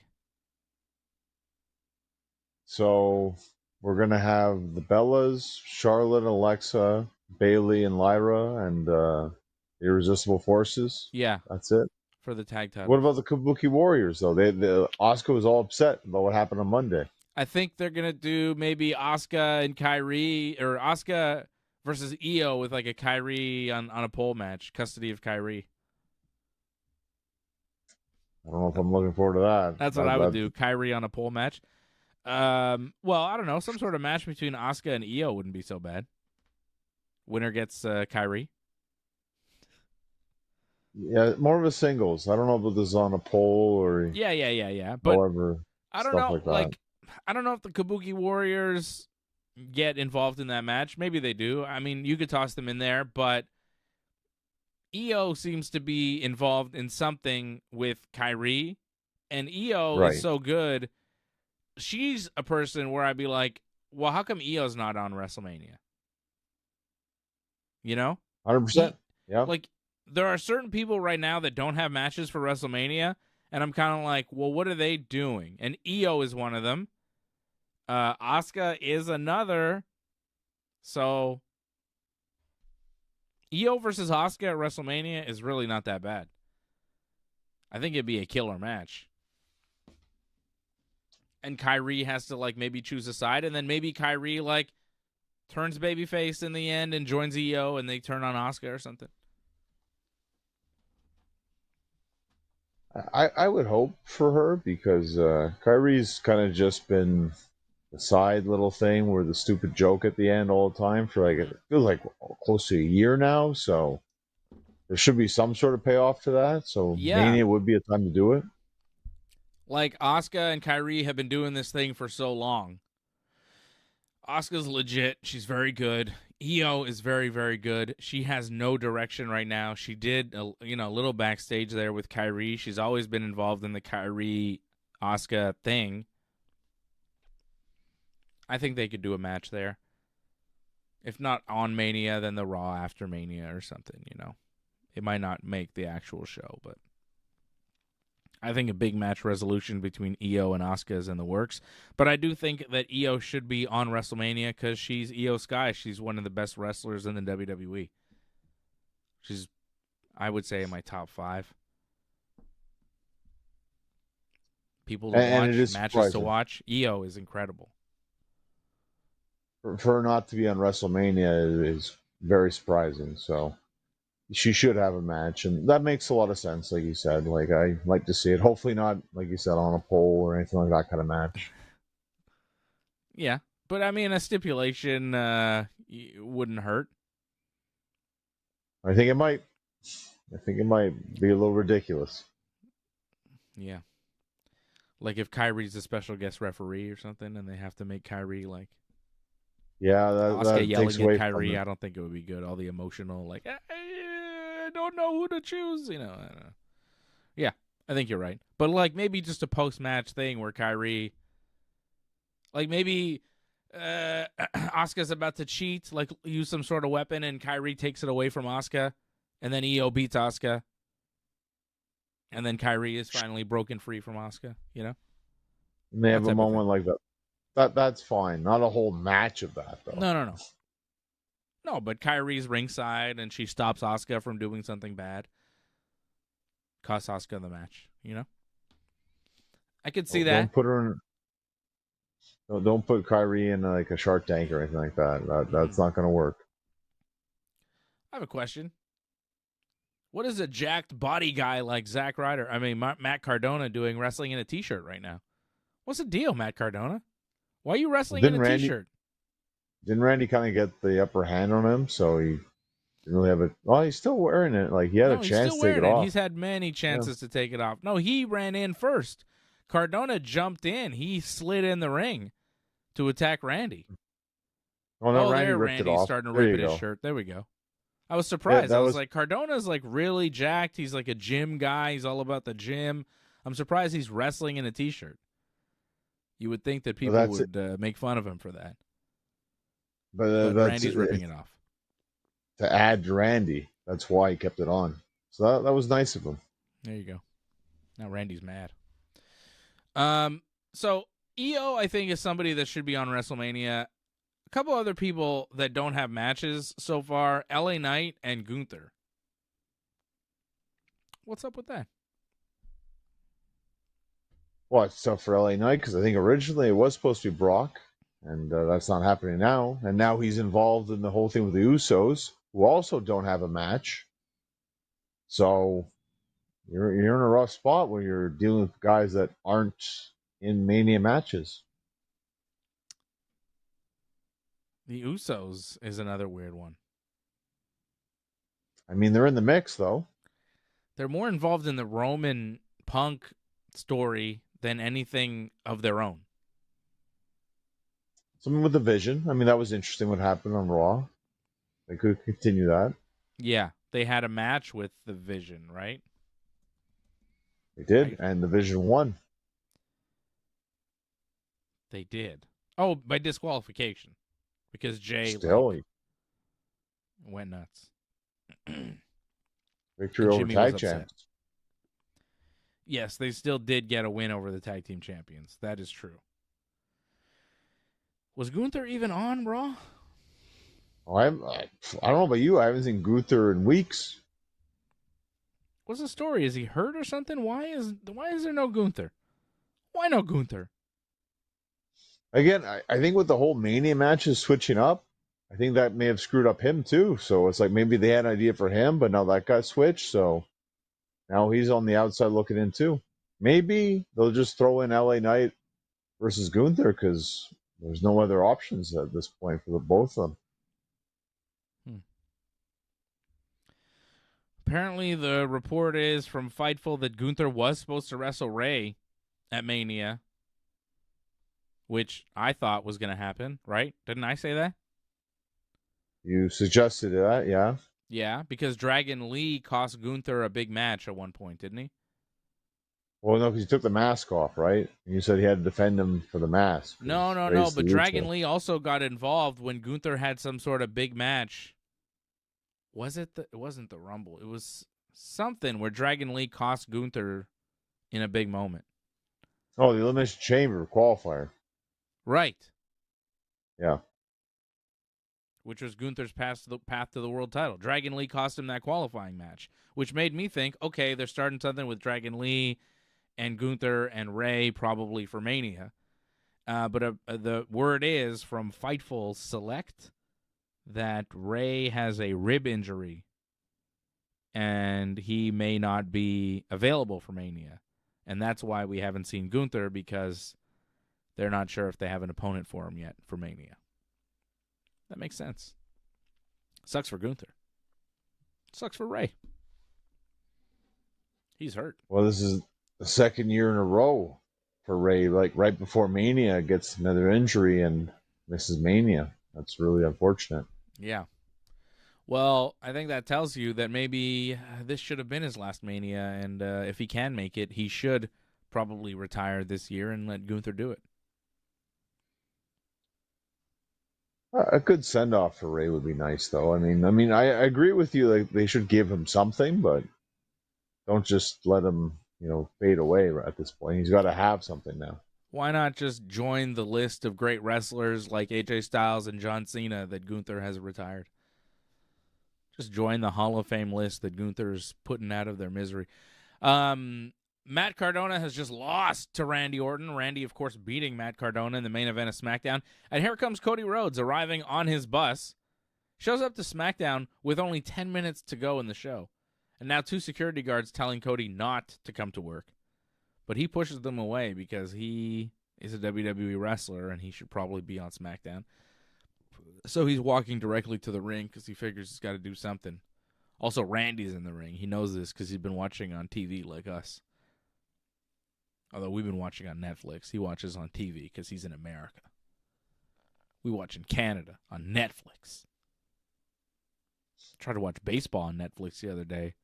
So we're going to have the Bellas, Charlotte, Alexa, Bayley, and Lyra, and Irresistible Forces. Yeah. That's it. For the tag title. What about the Kabuki Warriors, though? Asuka was all upset about what happened on Monday. I think they're going to do maybe Asuka and Kairi, or Asuka versus Io with like a Kairi on a pole match, custody of Kairi. I don't know if I'm looking forward to that. That's what I would do, Kairi on a pole match. Well, I don't know. Some sort of match between Asuka and Io wouldn't be so bad. Winner gets Kairi. Yeah, more of a singles. I don't know if this is on a pole or Yeah. But however, I don't know. Like I don't know if the Kabuki Warriors get involved in that match. Maybe they do. I mean, you could toss them in there, but Io seems to be involved in something with Kairi, and Io is so good. She's a person where I'd be like, well, how come Io's not on WrestleMania? You know? 100%. Yeah. Like, there are certain people right now that don't have matches for WrestleMania, and I'm kind of like, well, what are they doing? And Io is one of them. Asuka is another. So, Io versus Asuka at WrestleMania is really not that bad. I think it'd be a killer match. And Kairi has to, like, maybe choose a side, and then maybe Kairi, like, turns babyface in the end and joins Io, and they turn on Asuka or something. I would hope for her because Kairi's kind of just been the side little thing where the stupid joke at the end all the time for like it feels like close to a year now. So there should be some sort of payoff to that. So Mania would be a time to do it. Like Asuka and Kairi have been doing this thing for so long. Asuka's legit. She's very good. Io is very, very good. She has no direction right now. She did a little backstage there with Kairi. She's always been involved in the Kairi Asuka thing. I think they could do a match there. If not on Mania, then the Raw after Mania or something, you know. It might not make the actual show, but I think a big match resolution between Io and Asuka is in the works. But I do think that Io should be on WrestleMania because she's Io Sky. She's one of the best wrestlers in the WWE. She's, I would say, in my top 5. People to And watch, it is matches to surprising. watch. Io is incredible. For her not to be on WrestleMania is very surprising. So she should have a match, and that makes a lot of sense. Like you said, like I like to see it. Hopefully not, like you said, on a pole or anything like that kind of match. Yeah, but I mean, a stipulation wouldn't hurt. I think it might. I think it might be a little ridiculous. Yeah. Like if Kyrie's a special guest referee or something, and they have to make Kyrie like Yeah, that Asuka yelling takes away at from Kyrie. it. I don't think it would be good. All the emotional, like I don't know who to choose. You know. I don't know. Yeah, I think you're right. But like maybe just a post-match thing where Kyrie, like maybe Asuka's about to cheat, like use some sort of weapon, and Kyrie takes it away from Asuka, and then Io beats Asuka. And then Kyrie is finally broken free from Asuka, you know? And they have That a type of moment like that. That's fine. Not a whole match of that though. No. No, but Kyrie's ringside and she stops Asuka from doing something bad. Costs Asuka the match, you know? I could see that. Don't put her in. Don't put Kyrie in like a Shark Tank or anything like that. That's not going to work. I have a question. What is a jacked body guy like Zack Ryder, Matt Cardona doing wrestling in a t-shirt right now? What's the deal, Matt Cardona? Why are you wrestling in a t-shirt? Didn't Randy kind of get the upper hand on him, so he didn't really have it? Well, he's still wearing it. Like he had a chance to take it off. He's had many chances to take it off. No, he ran in first. Cardona jumped in. He slid in the ring to attack Randy. Oh, no, Randy ripped Randy's it off. starting to rip at his shirt. There we go. I was surprised. I was like, Cardona's like really jacked. He's like a gym guy. He's all about the gym. I'm surprised he's wrestling in a t-shirt. You would think that people would make fun of him for that. But Randy's ripping it off. To add Randy. That's why he kept it on. So that was nice of him. There you go. Now Randy's mad. So Io, I think, is somebody that should be on WrestleMania. A couple other people that don't have matches so far, LA Knight and Gunther. What's up with that? Well, it's tough for LA Knight because I think originally it was supposed to be Brock, and that's not happening now. And now he's involved in the whole thing with the Usos, who also don't have a match. So you're in a rough spot where you're dealing with guys that aren't in Mania matches. The Usos is another weird one. I mean, they're in the mix, though. They're more involved in the Roman Punk story than anything of their own. Something with the Vision. I mean, that was interesting what happened on Raw. They could continue that. Yeah, they had a match with the Vision, right? They did, right. And the Vision won. They did. Oh, by disqualification. Because Jay went nuts. Victory over tag champs. Yes, they still did get a win over the tag team champions. That is true. Was Gunther even on Raw? Oh, I don't know about you. I haven't seen Gunther in weeks. What's the story? Is he hurt or something? Why is there no Gunther? Why no Gunther? Again, I think with the whole Mania matches switching up, I think that may have screwed up him too. So it's like maybe they had an idea for him, but now that got switched. So now he's on the outside looking in too. Maybe they'll just throw in LA Knight versus Gunther because there's no other options at this point for both of them. Apparently, the report is from Fightful that Gunther was supposed to wrestle Rey at Mania, which I thought was going to happen, right? Didn't I say that? You suggested that, yeah. Yeah, because Dragon Lee cost Gunther a big match at one point, didn't he? Well, no, because he took the mask off, right? And you said he had to defend him for the mask. No. But Dragon Lee also got involved when Gunther had some sort of big match. It wasn't the Rumble. It was something where Dragon Lee cost Gunther in a big moment. Oh, the Elimination Chamber qualifier. Right. Yeah. which was Gunther's path to the world title. Dragon Lee cost him that qualifying match, which made me think, okay, they're starting something with Dragon Lee and Gunther and Ray probably for Mania. But the word is from Fightful Select that Ray has a rib injury and he may not be available for Mania. And that's why we haven't seen Gunther, because they're not sure if they have an opponent for him yet for Mania. That makes sense. Sucks for Gunther. Sucks for Ray. He's hurt. Well, this is the second year in a row for Ray. Like right before Mania, gets another injury and misses Mania. That's really unfortunate. Yeah. Well, I think that tells you that maybe this should have been his last Mania, and if he can make it, he should probably retire this year and let Gunther do it. A good send-off for Ray would be nice, though. I mean, I agree with you. Like they should give him something, but don't just let him, fade away at this point. He's got to have something now. Why not just join the list of great wrestlers like AJ Styles and John Cena that Gunther has retired? Just join the Hall of Fame list that Gunther's putting out of their misery. Matt Cardona has just lost to Randy Orton. Randy, of course, beating Matt Cardona in the main event of SmackDown. And here comes Cody Rhodes arriving on his bus. Shows up to SmackDown with only 10 minutes to go in the show. And now 2 security guards telling Cody not to come to work. But he pushes them away because he is a WWE wrestler and he should probably be on SmackDown. So he's walking directly to the ring because he figures he's got to do something. Also, Randy's in the ring. He knows this because he's been watching on TV like us. Although we've been watching on Netflix. He watches on TV because he's in America. We watch in Canada on Netflix. Tried to watch baseball on Netflix the other day.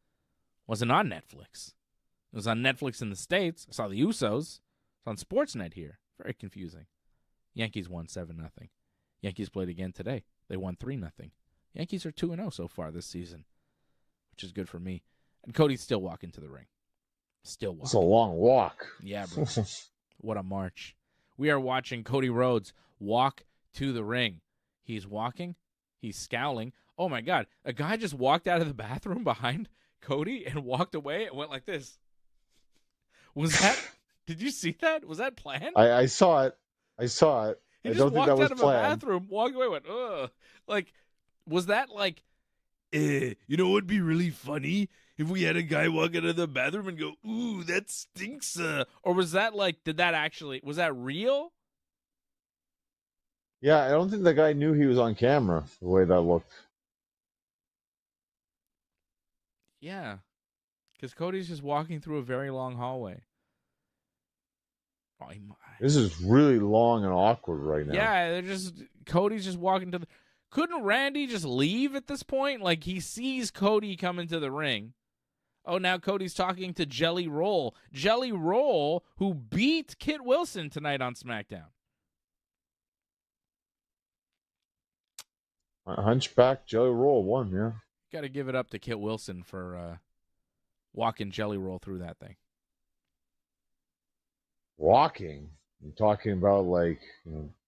Wasn't on Netflix. It was on Netflix in the States. I saw the Usos. It's on Sportsnet here. Very confusing. Yankees won 7-0. Yankees played again today. They won 3-0. Yankees are 2-0 so far this season, which is good for me. And Cody's still walking to the ring. Still walking. It's a long walk. Yeah, bro. What a march. We are watching Cody Rhodes walk to the ring. He's walking. He's scowling. Oh, my God. A guy just walked out of the bathroom behind Cody and walked away and went like this. Was that... Did you see that? Was that planned? I saw it. I saw it. He I just don't think walked that out was of a planned. bathroom, walked away, went, ugh. Like, was that like, you know what would be really funny? If we had a guy walk out of the bathroom and go, ooh, that stinks. Or was that like, was that real? Yeah, I don't think the guy knew he was on camera, the way that looked. Yeah. Because Cody's just walking through a very long hallway. Oh, This is really long and awkward right now. Yeah, Cody's just walking to the... Couldn't Randy just leave at this point? Like, he sees Cody come into the ring. Oh, now Cody's talking to Jelly Roll. Jelly Roll, who beat Kit Wilson tonight on SmackDown. Hunchback Jelly Roll won, yeah. Got to give it up to Kit Wilson for walking Jelly Roll through that thing. Walking? I'm talking about, like,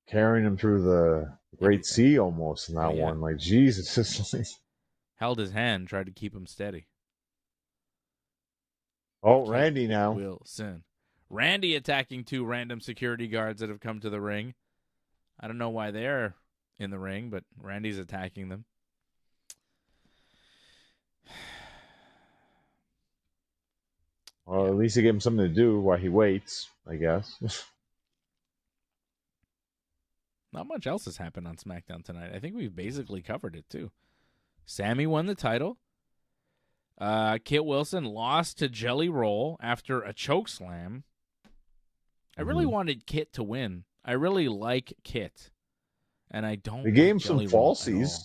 carrying him through the Great Sea almost in that one. Like, Jesus. Held his hand, tried to keep him steady. Oh, Randy now. Wilson. Randy attacking 2 random security guards that have come to the ring. I don't know why they're in the ring, but Randy's attacking them. Well, at least he gave him something to do while he waits, I guess. Not much else has happened on SmackDown tonight. I think we've basically covered it, too. Sami won the title. Kit Wilson lost to Jelly Roll after a choke slam. I really wanted Kit to win. I really like Kit. And I don't They gave him Jelly some Roll falsies.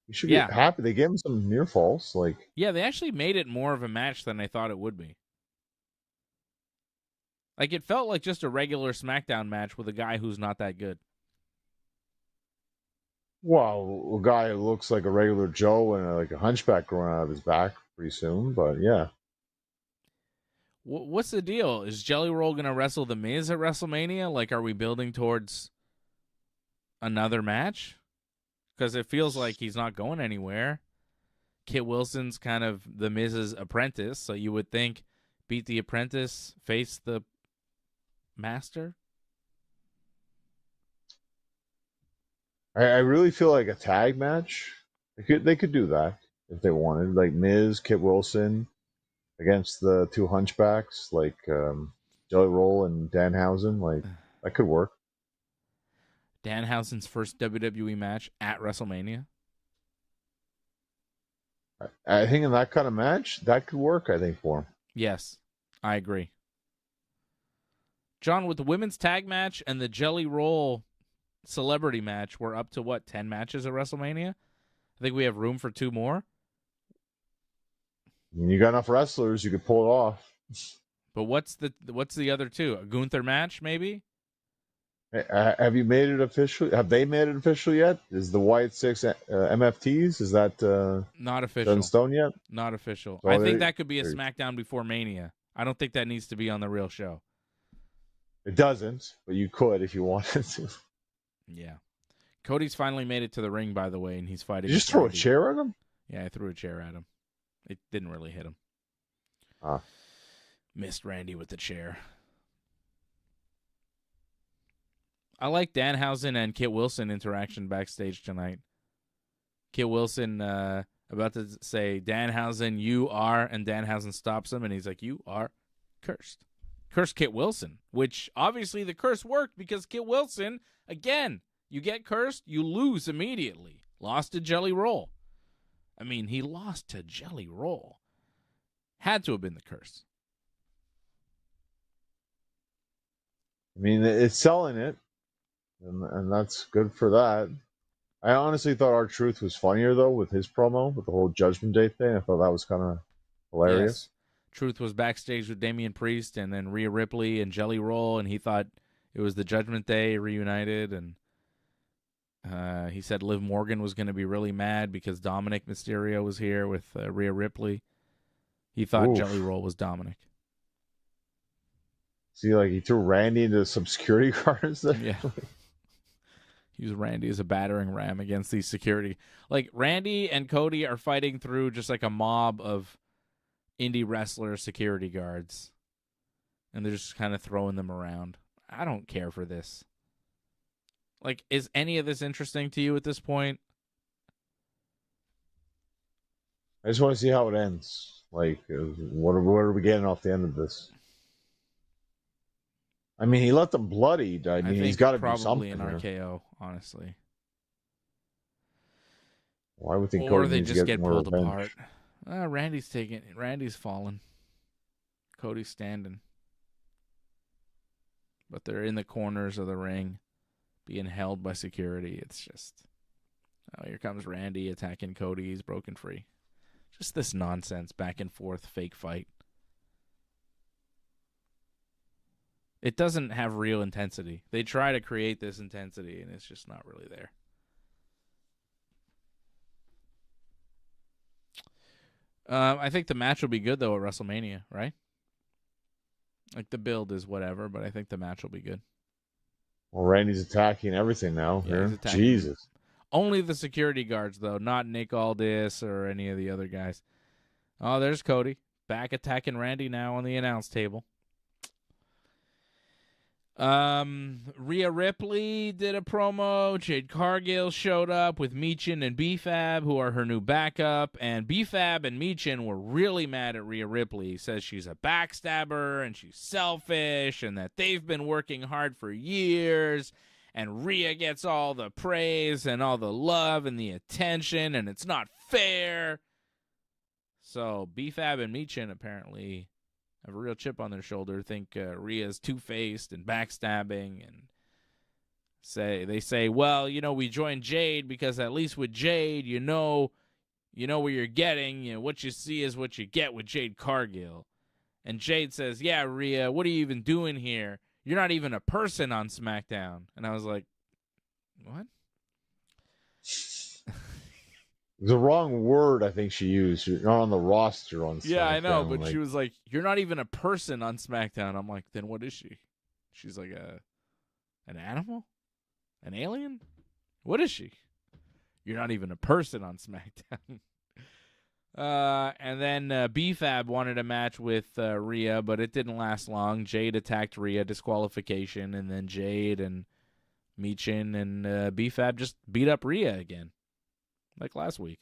You should get happy. They gave him some near falls. Yeah, they actually made it more of a match than I thought it would be. Like, it felt like just a regular SmackDown match with a guy who's not that good. Well, a guy who looks like a regular Joe and like a hunchback growing out of his back pretty soon, but yeah. What's the deal? Is Jelly Roll going to wrestle The Miz at WrestleMania? Like, are we building towards another match? because it feels like he's not going anywhere. Kit Wilson's kind of the Miz's apprentice, so you would think beat the apprentice, face the master. I really feel like a tag match. They could do that if they wanted, like Miz, Kit Wilson against the two hunchbacks, like Jelly Roll and Danhausen. Like that could work. Danhausen's first WWE match at WrestleMania. I think in that kind of match, that could work. I think for him. Yes, I agree. John, with the women's tag match and the Jelly Roll celebrity match, we're up to what, 10 matches at WrestleMania? I think we have room for 2 more. You got enough wrestlers, you could pull it off. But what's the other 2? A Gunther match, maybe? Have you made it official? Have they made it official yet? Is the White Six MFTs? Is that not official? in stone yet? Not official. So I think that could be a SmackDown before Mania. I don't think that needs to be on the real show. It doesn't, but you could if you wanted to. Yeah. Cody's finally made it to the ring, by the way, and he's fighting. Did you just throw a chair at him? Yeah, I threw a chair at him. It didn't really hit him. Missed Randy with the chair. I like Danhausen and Kit Wilson interaction backstage tonight. Kit Wilson about to say, Danhausen, you are, and Danhausen stops him, and he's like, you are cursed. Curse Kit Wilson, which obviously the curse worked because Kit Wilson, again, you get cursed, you lose immediately. Lost to Jelly Roll. I mean, he lost to Jelly Roll. Had to have been the curse. I mean, it's selling it, and that's good for that. I honestly thought R-Truth was funnier, though, with his promo, with the whole Judgment Day thing. I thought that was kind of hilarious. Yes. Truth was backstage with Damian Priest and then Rhea Ripley and Jelly Roll, and he thought it was the Judgment Day reunited, and he said Liv Morgan was going to be really mad because Dominik Mysterio was here with Rhea Ripley. He thought Jelly Roll was Dominik. See, like, he threw Randy into some security guards there? Yeah. He used Randy as a battering ram against these security. Like, Randy and Cody are fighting through just like a mob of indie wrestler security guards. And they're just kind of throwing them around. I don't care for this. Like, is any of this interesting to you at this point? I just want to see how it ends. Like, what are we getting off the end of this? I mean, he let them bloodied. I mean, he's got to do something. Probably an RKO, honestly. Well, I would think or Cody they just get pulled revenge. apart. Randy's falling. Cody's standing. But they're in the corners of the ring, being held by security. It's just, oh, here comes Randy attacking Cody. He's broken free. Just this nonsense, back and forth, fake fight. It doesn't have real intensity. They try to create this intensity, and it's just not really there. I think the match will be good, though, at WrestleMania, right? Like, the build is whatever, but I think the match will be good. Well, Randy's attacking everything now. Yeah, here. Jesus. Only the security guards, though, not Nick Aldis or any of the other guys. Oh, there's Cody. Back attacking Randy now on the announce table. Rhea Ripley did a promo. Jade Cargill showed up with Meechin and B-Fab, who are her new backup. And B-Fab and Meechin were really mad at Rhea Ripley. Says she's a backstabber and she's selfish and that they've been working hard for years. And Rhea gets all the praise and all the love and the attention, and it's not fair. So B-Fab and Meechin apparently have a real chip on their shoulder, think Rhea's two-faced and backstabbing, and they say, well, we joined Jade because at least with Jade, you know what you're getting. What you see is what you get with Jade Cargill. And Jade says, yeah, Rhea, what are you even doing here? You're not even a person on SmackDown. And I was like, what? The wrong word, I think she used. You're not on the roster on SmackDown. Yeah, I know, but she was like, you're not even a person on SmackDown. I'm like, then what is she? She's like an animal? An alien? What is she? You're not even a person on SmackDown. And then B-Fab wanted a match with Rhea, but it didn't last long. Jade attacked Rhea, disqualification, and then Jade and Michin and B-Fab just beat up Rhea again, like last week.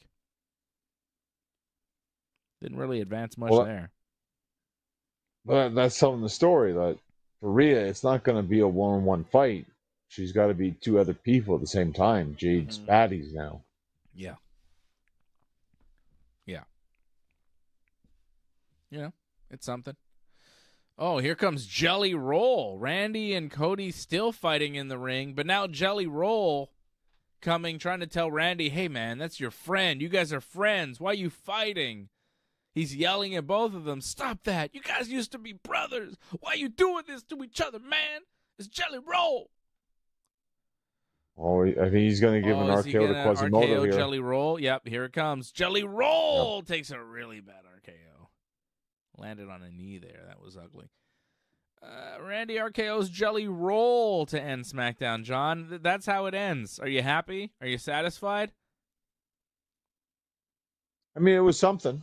Didn't really advance much there. But that's telling the story that for Rhea, it's not going to be a one-on-one fight. She's got to be two other people at the same time. Jade's baddies now. Yeah. Yeah. Yeah, it's something. Oh, here comes Jelly Roll. Randy and Cody still fighting in the ring, but now Jelly Roll coming, trying to tell Randy, hey, man, that's your friend. You guys are friends. Why are you fighting? He's yelling at both of them. Stop that. You guys used to be brothers. Why are you doing this to each other, man? It's Jelly Roll. Oh, I think he's going to give an RKO to Quasimodo here. Jelly Roll. Yep, here it comes. Jelly Roll takes a really bad RKO. Landed on a knee there. That was ugly. Randy RKO's Jelly Roll to end SmackDown, John. That's how it ends. Are you happy? Are you satisfied? I mean, it was something.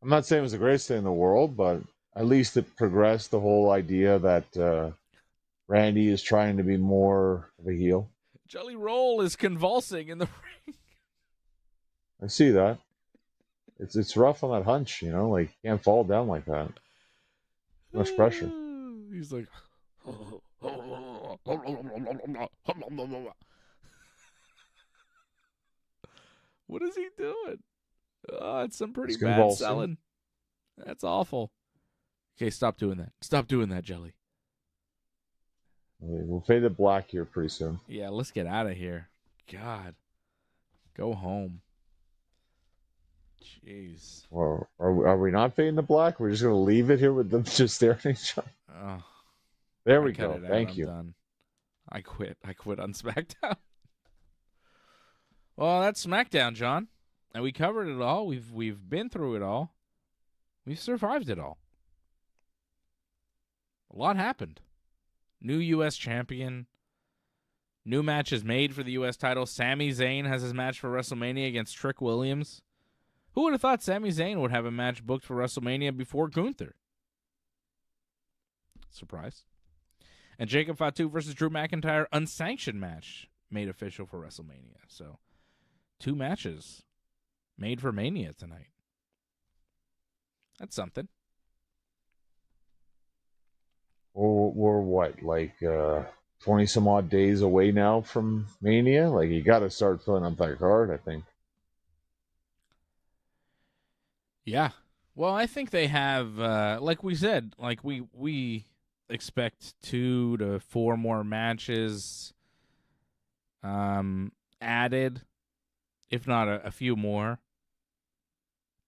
I'm not saying it was the greatest thing in the world, but at least it progressed the whole idea that Randy is trying to be more of a heel. Jelly Roll is convulsing in the ring. I see that. It's rough on that hunch, you know, like you can't fall down like that. Too much pressure. He's like, what is he doing? Oh, it's some pretty bad selling. That's awful. Okay, stop doing that. Stop doing that, Jelly. We'll fade to black here pretty soon. Yeah, let's get out of here. God. Go home. Jeez. Well, are we not fading to black? We're just going to leave it here with them just staring at each other? Oh, there we go. Thank you. Done. I quit. I quit on SmackDown. Well, that's SmackDown, John. And we covered it all. We've been through it all. We've survived it all. A lot happened. New U.S. champion. New matches made for the U.S. title. Sami Zayn has his match for WrestleMania against Trick Williams. Who would have thought Sami Zayn would have a match booked for WrestleMania before Gunther? Surprise. And Jacob Fatu versus Drew McIntyre, unsanctioned match made official for WrestleMania. So, 2 matches made for Mania tonight. That's something. We're what, like 20 some odd days away now from Mania? Like, you got to start filling up that card, I think. Yeah. Well, I think they have, like we said, like we expect 2 to 4 more matches added, if not a few more.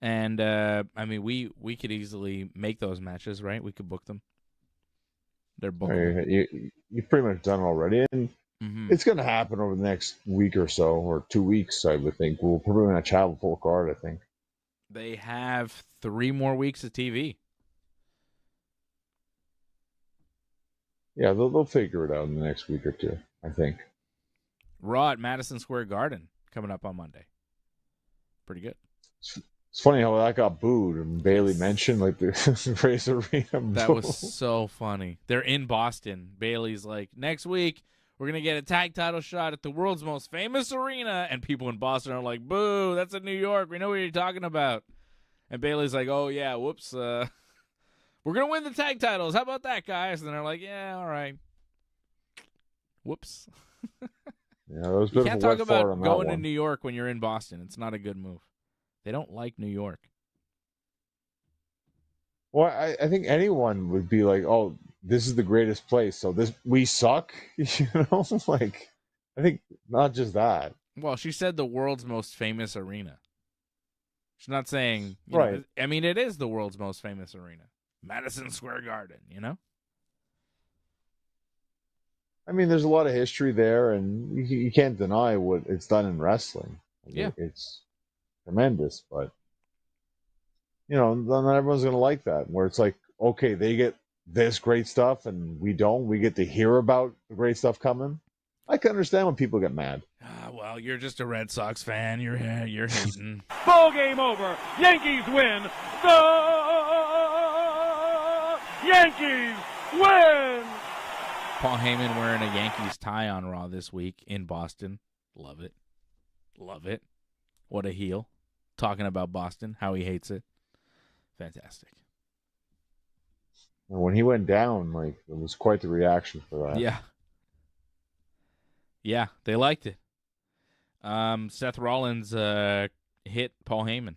And, I mean, we could easily make those matches, right? We could book them. They're bookable. You've pretty much done it already. And it's going to happen over the next week or so, or 2 weeks, I would think. We'll probably not have a full card, I think. They have 3 more weeks of TV. Yeah, they'll figure it out in the next week or 2, I think. Raw at Madison Square Garden coming up on Monday. Pretty good. It's funny how that got booed and Bailey mentioned like the Race Arena. That was so funny. They're in Boston. Bailey's like, next week we're going to get a tag title shot at the world's most famous arena. And people in Boston are like, boo, that's in New York. We know what you're talking about. And Bailey's like, oh, yeah, whoops. We're going to win the tag titles. How about that, guys? And they're like, yeah, all right. Whoops. Yeah, that was a bit you can't of a talk wet fart about on that going to one. New York when you're in Boston. It's not a good move. They don't like New York. Well, I think anyone would be like, oh, this is the greatest place, so we suck, you know? Like, I think not just that. Well, she said the world's most famous arena. She's not saying, you right. know, I mean, it is the world's most famous arena. Madison Square Garden, you know? I mean, there's a lot of history there, and you can't deny what it's done in wrestling. Yeah. It's tremendous, but, you know, not everyone's going to like that, where it's like, okay, they get this great stuff, and we don't. We get to hear about the great stuff coming. I can understand when people get mad. Well, you're just a Red Sox fan. You're hating. Ball game over. Yankees win. The Yankees win. Paul Heyman wearing a Yankees tie on Raw this week in Boston. Love it. Love it. What a heel. Talking about Boston, how he hates it. Fantastic. And when he went down, like, it was quite the reaction for that. Yeah. Yeah, they liked it. Seth Rollins hit Paul Heyman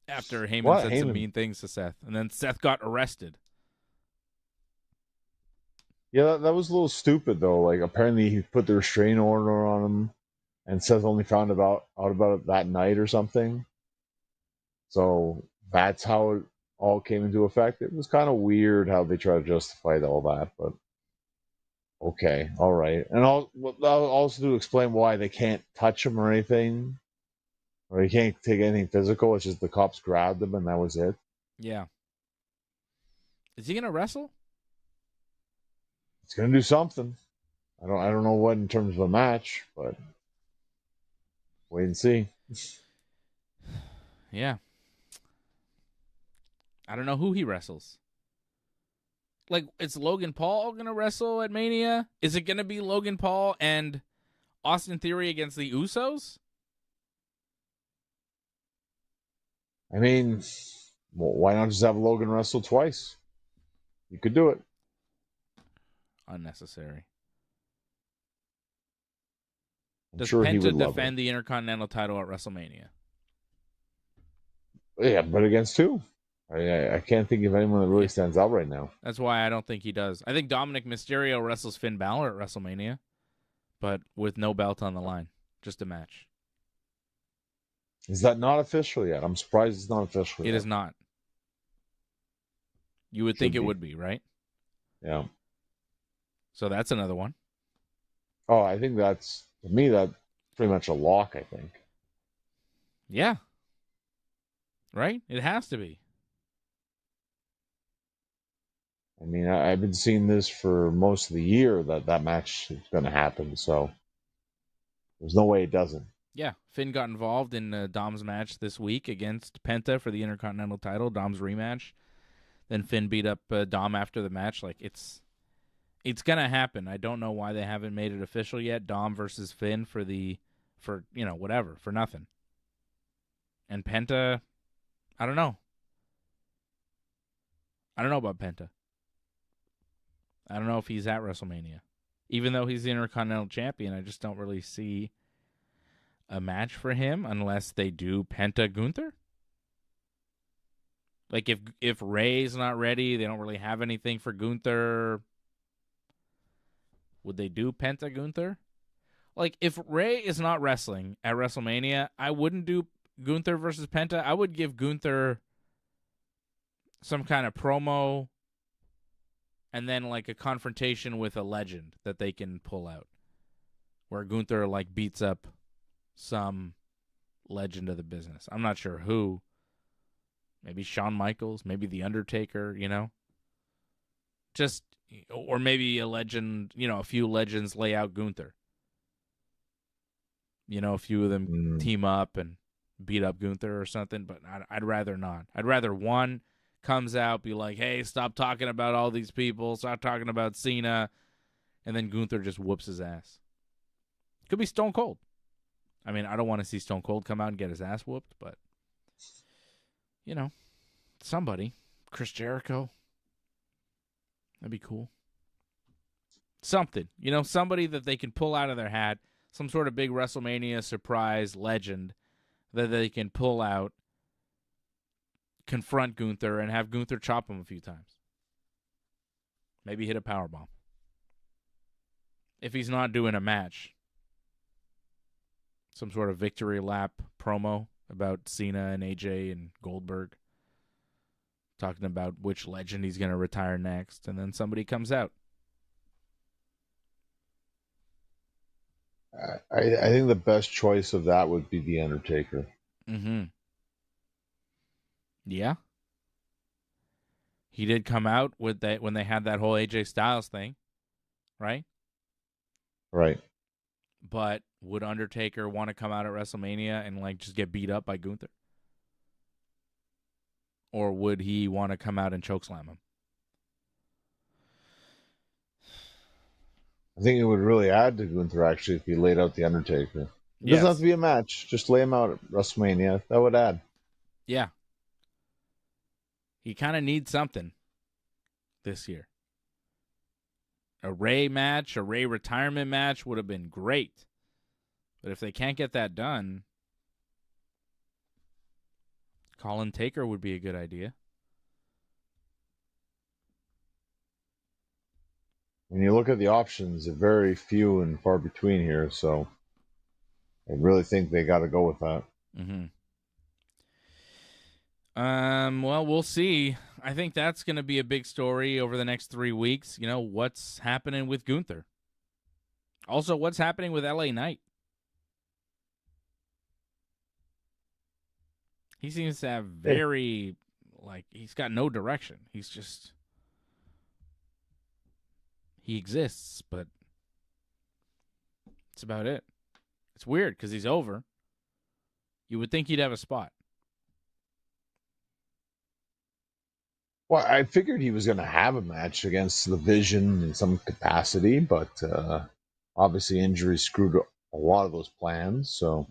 after Heyman said some mean things to Seth. And then Seth got arrested. Yeah, that was a little stupid, though. Like, apparently he put the restraining order on him, and Seth only found out about it that night or something. So that's how it all came into effect. It was kind of weird how they try to justify all that, but okay, all right. And also to explain why they can't touch him or anything, or he can't take anything physical. It's just the cops grabbed him and that was it. Yeah. Is he gonna wrestle? It's gonna do something. I don't know what in terms of a match, but wait and see. Yeah. I don't know who he wrestles. Like, is Logan Paul going to wrestle at Mania? Is it going to be Logan Paul and Austin Theory against the Usos? I mean, well, why not just have Logan wrestle twice? You could do it. Unnecessary. I'm Does sure he Penta would love defend the Intercontinental title at WrestleMania? Yeah, but against who? I can't think of anyone that really stands out right now. That's why I don't think he does. I think Dominik Mysterio wrestles Finn Balor at WrestleMania, but with no belt on the line. Just a match. Is that not official yet? I'm surprised it's not official yet. It is not. You would think it would be, right? Yeah. So that's another one. Oh, I think that's, to me, that's pretty much a lock, I think. Yeah. Right? It has to be. I mean, I've been seeing this for most of the year that match is going to happen, so there's no way it doesn't. Yeah, Finn got involved in Dom's match this week against Penta for the Intercontinental title, Dom's rematch. Then Finn beat up Dom after the match. Like, it's going to happen. I don't know why they haven't made it official yet. Dom versus Finn for whatever, for nothing. And Penta, I don't know. I don't know about Penta. I don't know if he's at WrestleMania. Even though he's the Intercontinental Champion, I just don't really see a match for him unless they do Penta Gunther. Like, if Ray's not ready, they don't really have anything for Gunther. Would they do Penta Gunther? Like, if Ray is not wrestling at WrestleMania, I wouldn't do Gunther versus Penta. I would give Gunther some kind of promo and then, like, a confrontation with a legend that they can pull out. Where Gunther, like, beats up some legend of the business. I'm not sure who. Maybe Shawn Michaels. Maybe The Undertaker, Just, or maybe a legend, a few legends lay out Gunther. A few of them team up and beat up Gunther or something, but I'd rather not. I'd rather one comes out, be like, hey, stop talking about all these people, stop talking about Cena, and then Gunther just whoops his ass. Could be Stone Cold. I mean, I don't want to see Stone Cold come out and get his ass whooped, but, somebody. Chris Jericho. That'd be cool. Something. Somebody that they can pull out of their hat, some sort of big WrestleMania surprise legend that they can pull out, confront Gunther, and have Gunther chop him a few times. Maybe hit a powerbomb. If he's not doing a match, some sort of victory lap promo about Cena and AJ and Goldberg, talking about which legend he's going to retire next, and then somebody comes out. I think the best choice of that would be The Undertaker. Mm-hmm. Yeah. He did come out with that when they had that whole AJ Styles thing, right? Right. But would Undertaker want to come out at WrestleMania and like just get beat up by Gunther? Or would he want to come out and chokeslam him? I think it would really add to Gunther, actually, if he laid out The Undertaker. It doesn't have to be a match. Just lay him out at WrestleMania. That would add. Yeah. He kind of needs something this year. A Ray match, a Ray retirement match would have been great. But if they can't get that done, Colin Taker would be a good idea. When you look at the options, they're very few and far between here, so I really think they got to go with that. Mm-hmm. Well, we'll see. I think that's going to be a big story over the next 3 weeks. You know, what's happening with Gunther? Also, what's happening with LA Knight? He seems to have very, he's got no direction. He's just, he exists, but that's about it. It's weird because he's over. You would think he'd have a spot. Well, I figured he was going to have a match against the Vision in some capacity, but obviously injuries screwed a lot of those plans, so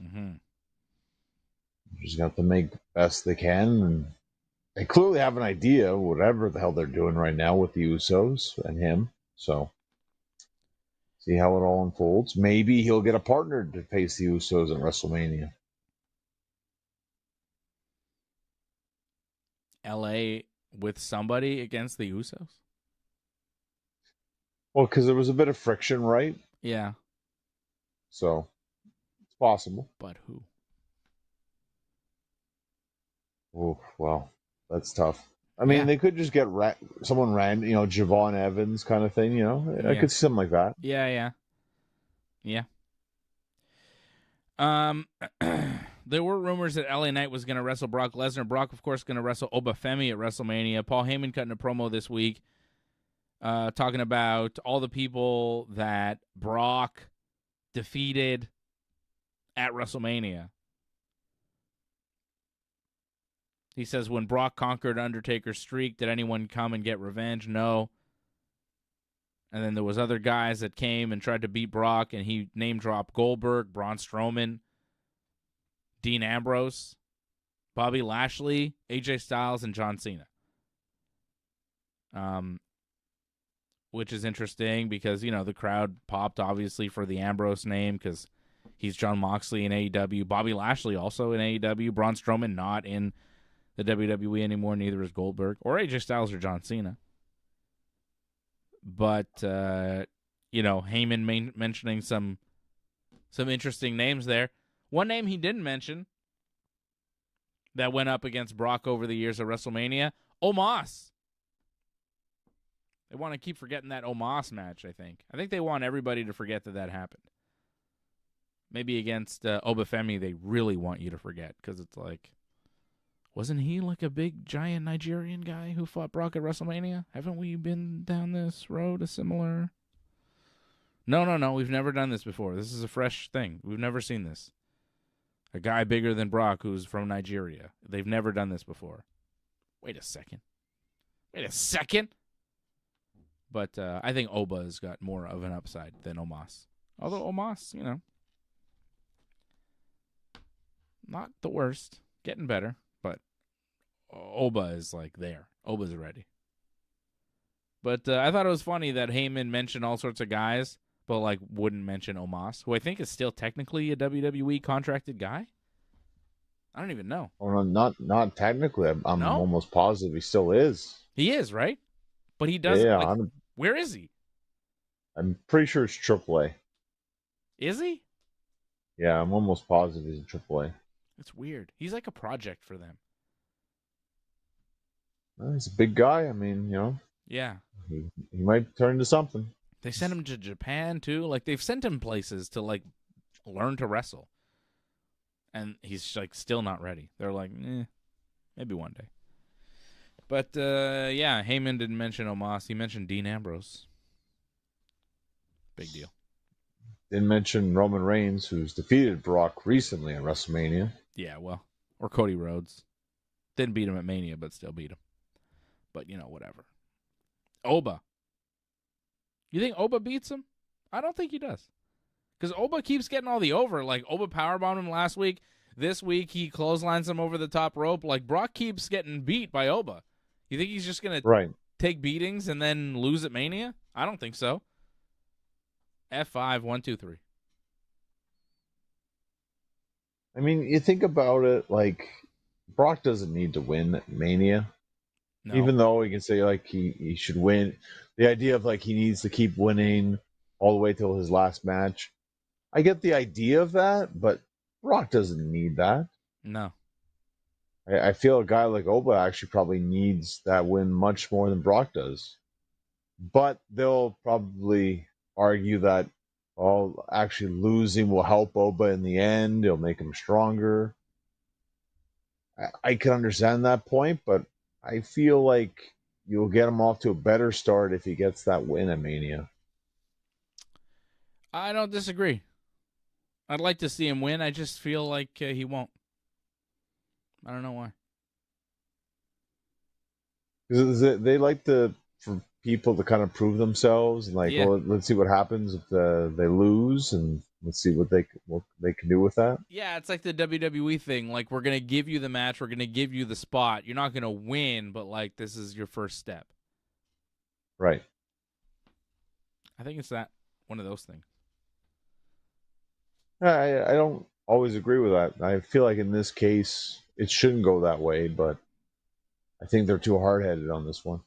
just got to make the best they can. And they clearly have an idea, whatever the hell they're doing right now with the Usos and him, so see how it all unfolds. Maybe he'll get a partner to face the Usos at WrestleMania. LA with somebody against the Usos? Well, because there was a bit of friction, right? Yeah. So, it's possible. But who? Oh, well, that's tough. I mean, they could just get someone random, Javon Evans kind of thing, I could see something like that. Yeah. There were rumors that LA Knight was going to wrestle Brock Lesnar. Brock, of course, going to wrestle Femi at WrestleMania. Paul Heyman cutting a promo this week talking about all the people that Brock defeated at WrestleMania. He says, when Brock conquered Undertaker's streak, did anyone come and get revenge? No. And then there was other guys that came and tried to beat Brock, and he name-dropped Goldberg, Braun Strowman, Dean Ambrose, Bobby Lashley, AJ Styles, and John Cena. Which is interesting because, the crowd popped, obviously, for the Ambrose name because he's Jon Moxley in AEW. Bobby Lashley also in AEW. Braun Strowman not in the WWE anymore. Neither is Goldberg or AJ Styles or John Cena. But, Heyman mentioning some interesting names there. One name he didn't mention that went up against Brock over the years of WrestleMania, Omos. They want to keep forgetting that Omos match, I think. I think they want everybody to forget that happened. Maybe against Obafemi, they really want you to forget because it's like, wasn't he like a big, giant Nigerian guy who fought Brock at WrestleMania? Haven't we been down this road, a similar... No. We've never done this before. This is a fresh thing. We've never seen this. A guy bigger than Brock who's from Nigeria. They've never done this before. Wait a second. But I think Oba's got more of an upside than Omos. Although Omos, not the worst. Getting better. But Oba is like there. Oba's ready. But I thought it was funny that Heyman mentioned all sorts of guys, but wouldn't mention Omos, who I think is still technically a WWE contracted guy. I don't even know. Well, not technically. I'm No? almost positive he still is. He is, right? But he doesn't. Yeah, where is he? I'm pretty sure it's AAA. Is he? Yeah, I'm almost positive he's in AAA. It's weird. He's like a project for them. Well, he's a big guy. I mean, Yeah. he might turn into something. They sent him to Japan, too. They've sent him places to, learn to wrestle. And he's, still not ready. They're like, maybe one day. But, yeah, Heyman didn't mention Omos. He mentioned Dean Ambrose. Big deal. didn't mention Roman Reigns, who's defeated Brock recently at WrestleMania. Yeah, well, or Cody Rhodes. Didn't beat him at Mania, but still beat him. But, whatever. Oba. You think Oba beats him? I don't think he does. Because Oba keeps getting all the over. Like, Oba powerbombed him last week. This week, he clotheslines him over the top rope. Like, Brock keeps getting beat by Oba. You think he's just going to take beatings and then lose at Mania? I don't think so. F5, 1, 2, 3. I mean, you think about it, like, Brock doesn't need to win at Mania. No. Even though he can say, like, he should win. The idea of, like, he needs to keep winning all the way till his last match. I get the idea of that, but Brock doesn't need that. No. I feel a guy like Oba actually probably needs that win much more than Brock does. But they'll probably argue that, actually losing will help Oba in the end. It'll make him stronger. I can understand that point, but I feel like you'll get him off to a better start if he gets that win at Mania. I don't disagree. I'd like to see him win. I just feel like he won't. I don't know why. They like for people to kind of prove themselves and well, let's see what happens if they lose, and let's see what they can do with that. Yeah, it's like the WWE thing. Like, we're gonna give you the match, we're gonna give you the spot. You're not gonna win, but like this is your first step. Right. I think it's that one of those things. I don't always agree with that. I feel like in this case it shouldn't go that way, but I think they're too hard-headed on this one.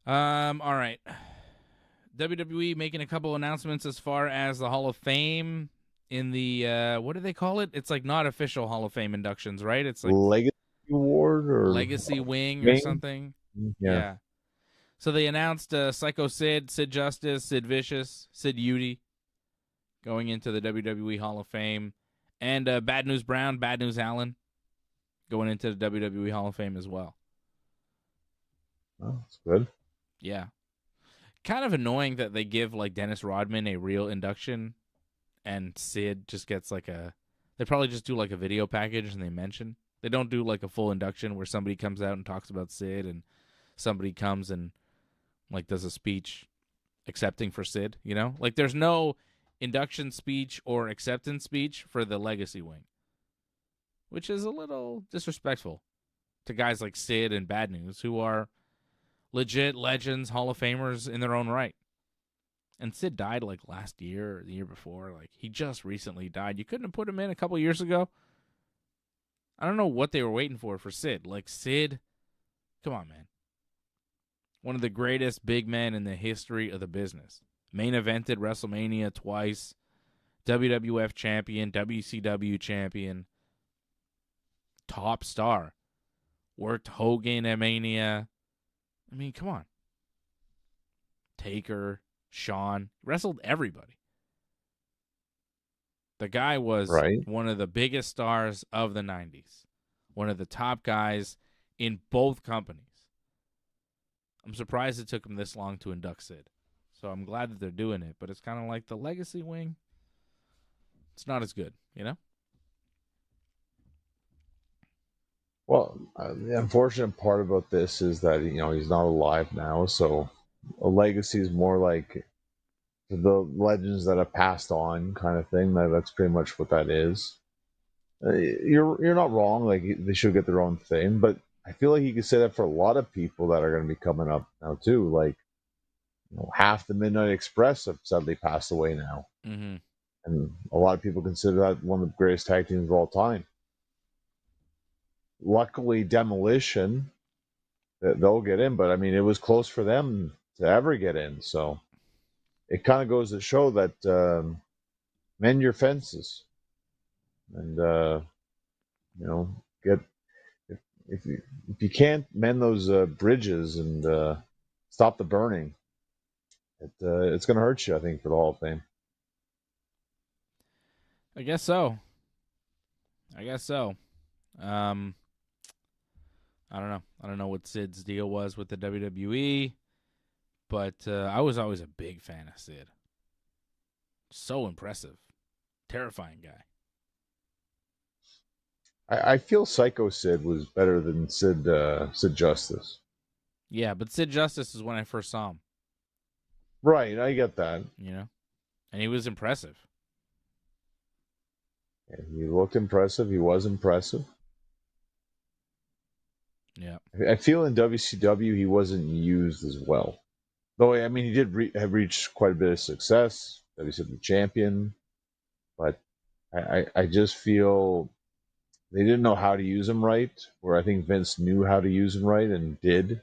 All right. WWE making a couple announcements as far as the Hall of Fame in the what do they call it? It's like not official Hall of Fame inductions, right? It's like Legacy Award or Legacy Wing or something. Yeah. So they announced Psycho Sid, Sid Justice, Sid Vicious, Sid Udy going into the WWE Hall of Fame, and Bad News Brown, Bad News Allen going into the WWE Hall of Fame as well. Oh, that's good. Yeah. Kind of annoying that they give like Dennis Rodman a real induction and Sid just gets like they probably just do like a video package and they mention. They don't do like a full induction where somebody comes out and talks about Sid and somebody comes and like does a speech accepting for Sid, Like there's no induction speech or acceptance speech for the Legacy Wing, which is a little disrespectful to guys like Sid and Bad News who are legit legends, Hall of Famers in their own right. And Sid died like last year or the year before. Like he just recently died. You couldn't have put him in a couple years ago. I don't know what they were waiting for Sid. Like Sid, come on, man. One of the greatest big men in the history of the business. Main evented WrestleMania twice. WWF champion, WCW champion. Top star. Worked Hogan at Mania. I mean, come on. Taker, Shawn, wrestled everybody. The guy was one of the biggest stars of the 90s. One of the top guys in both companies. I'm surprised it took him this long to induct Sid. So I'm glad that they're doing it, but it's kind of like the Legacy Wing. It's not as good, Well, the unfortunate part about this is that, he's not alive now, so a legacy is more like the legends that have passed on kind of thing. That's pretty much what that is. You're not wrong. Like, they should get their own thing, but I feel like you could say that for a lot of people that are going to be coming up now too. Like, half the Midnight Express have sadly passed away now. Mm-hmm. And a lot of people consider that one of the greatest tag teams of all time. Luckily, Demolition, they'll get in, but I mean, it was close for them to ever get in. So it kind of goes to show that mend your fences, and get if you can't mend those bridges and stop the burning, it's going to hurt you, I think, for the Hall of Fame. I guess so. I don't know what Sid's deal was with the WWE, but I was always a big fan of Sid. So impressive. Terrifying guy. I feel Psycho Sid was better than Sid Justice. Yeah, but Sid Justice is when I first saw him. Right, I get that. You know? And he was impressive. Yeah, he looked impressive. He was impressive. Yeah. I feel in WCW he wasn't used as well. Though, I mean, he did have reached quite a bit of success. WCW champion. But I just feel they didn't know how to use him right, where I think Vince knew how to use him right and did.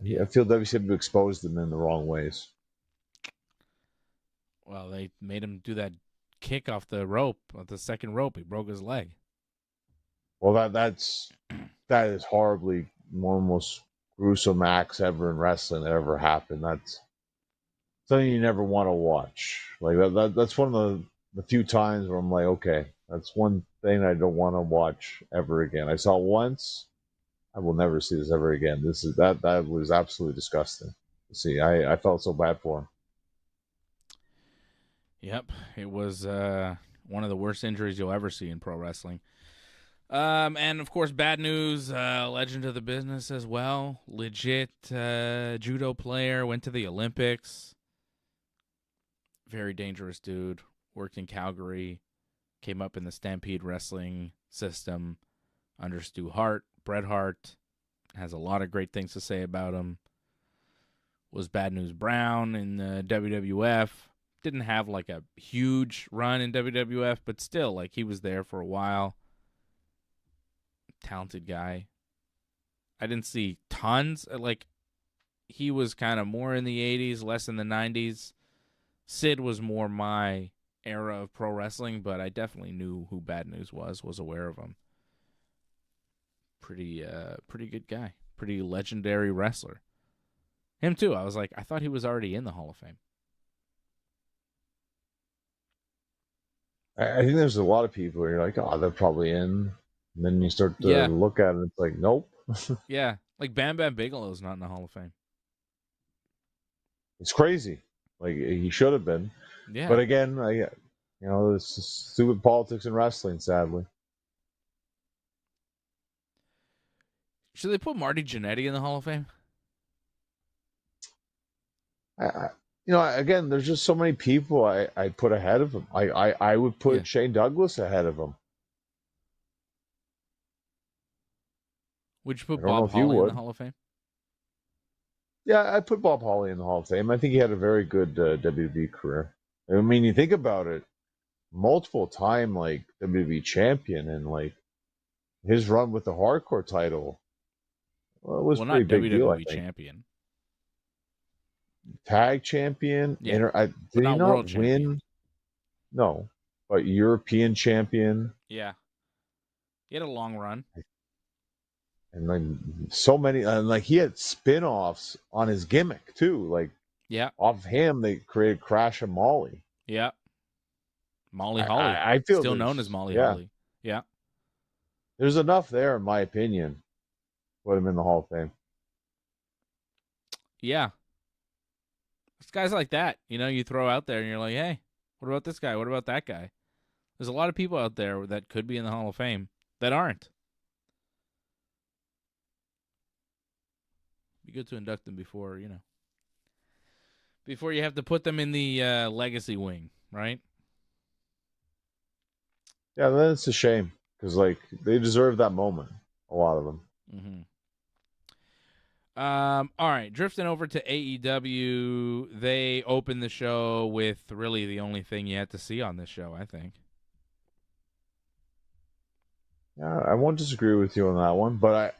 Yeah. I feel WCW exposed him in the wrong ways. Well, they made him do that kick off the rope, off the second rope. He broke his leg. Well, that is horribly one of the most gruesome acts ever in wrestling that ever happened. That's something you never want to watch. Like that's one of the few times where I'm like, okay, that's one thing I don't want to watch ever again. I saw it once. I will never see this ever again. That was absolutely disgusting. See, I felt so bad for him. Yep, it was one of the worst injuries you'll ever see in pro wrestling. And of course, bad news, legend of the business as well. Legit judo player, went to the Olympics. Very dangerous dude. Worked in Calgary. Came up in the Stampede Wrestling system under Stu Hart. Bret Hart has a lot of great things to say about him. Was Bad News Brown in the WWF. Didn't have like a huge run in WWF, but still, like, he was there for a while. Talented guy. I didn't see tons. Like, he was kind of more in the 80s, less in the 90s. Sid was more my era of pro wrestling, but I definitely knew who Bad News was aware of him. Pretty good guy. Pretty legendary wrestler. Him too. I was like, I thought he was already in the Hall of Fame. I think there's a lot of people where you're like, oh, they're probably in. And then you start to look at it, and it's like, nope. Yeah, like Bam Bam Bigelow's not in the Hall of Fame. It's crazy. Like, he should have been. Yeah. But again, it's stupid politics in wrestling, sadly. Should they put Marty Jannetty in the Hall of Fame? Again, there's just so many people I put ahead of him. I would put Shane Douglas ahead of him. Would you put Bob Holly in the Hall of Fame? Yeah, I'd put Bob Holly in the Hall of Fame. I think he had a very good WWE career. I mean, you think about it, multiple time like WWE champion, and like his run with the hardcore title was a pretty big WWE deal. I think. champion. Tag champion. Yeah. Did he not world win? champion. No, but European champion. Yeah. He had a long run. And like so many, and like he had spin-offs on his gimmick too. Like, off him they created Crash and Molly. Yeah. Molly Holly. I feel still known as Molly Holly. Yeah. There's enough there, in my opinion. Put him in the Hall of Fame. Yeah. It's guys like that, you throw out there and you're like, hey, what about this guy? What about that guy? There's a lot of people out there that could be in the Hall of Fame that aren't. Be good to induct them before you have to put them in the legacy wing, right? Yeah, then it's a shame because like they deserve that moment. A lot of them. Mm-hmm. All right, drifting over to AEW, they opened the show with really the only thing you had to see on this show, I think. Yeah, I won't disagree with you on that one, but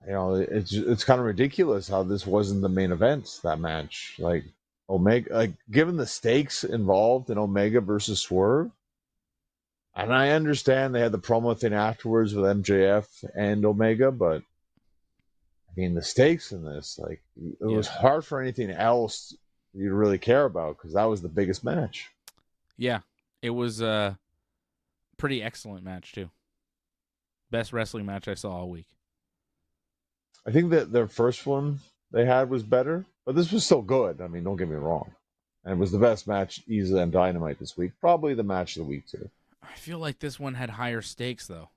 it's kind of ridiculous how this wasn't the main event, that match. Like Omega, like given the stakes involved in Omega versus Swerve, and I understand they had the promo thing afterwards with MJF and Omega, but I mean the stakes in this, like it was hard for anything else you really care about because that was the biggest match. Yeah, it was a pretty excellent match too. Best wrestling match I saw all week. I think that their first one they had was better, but this was still good. I mean, don't get me wrong. And it was the best match easily on Dynamite this week. Probably the match of the week, too. I feel like this one had higher stakes, though.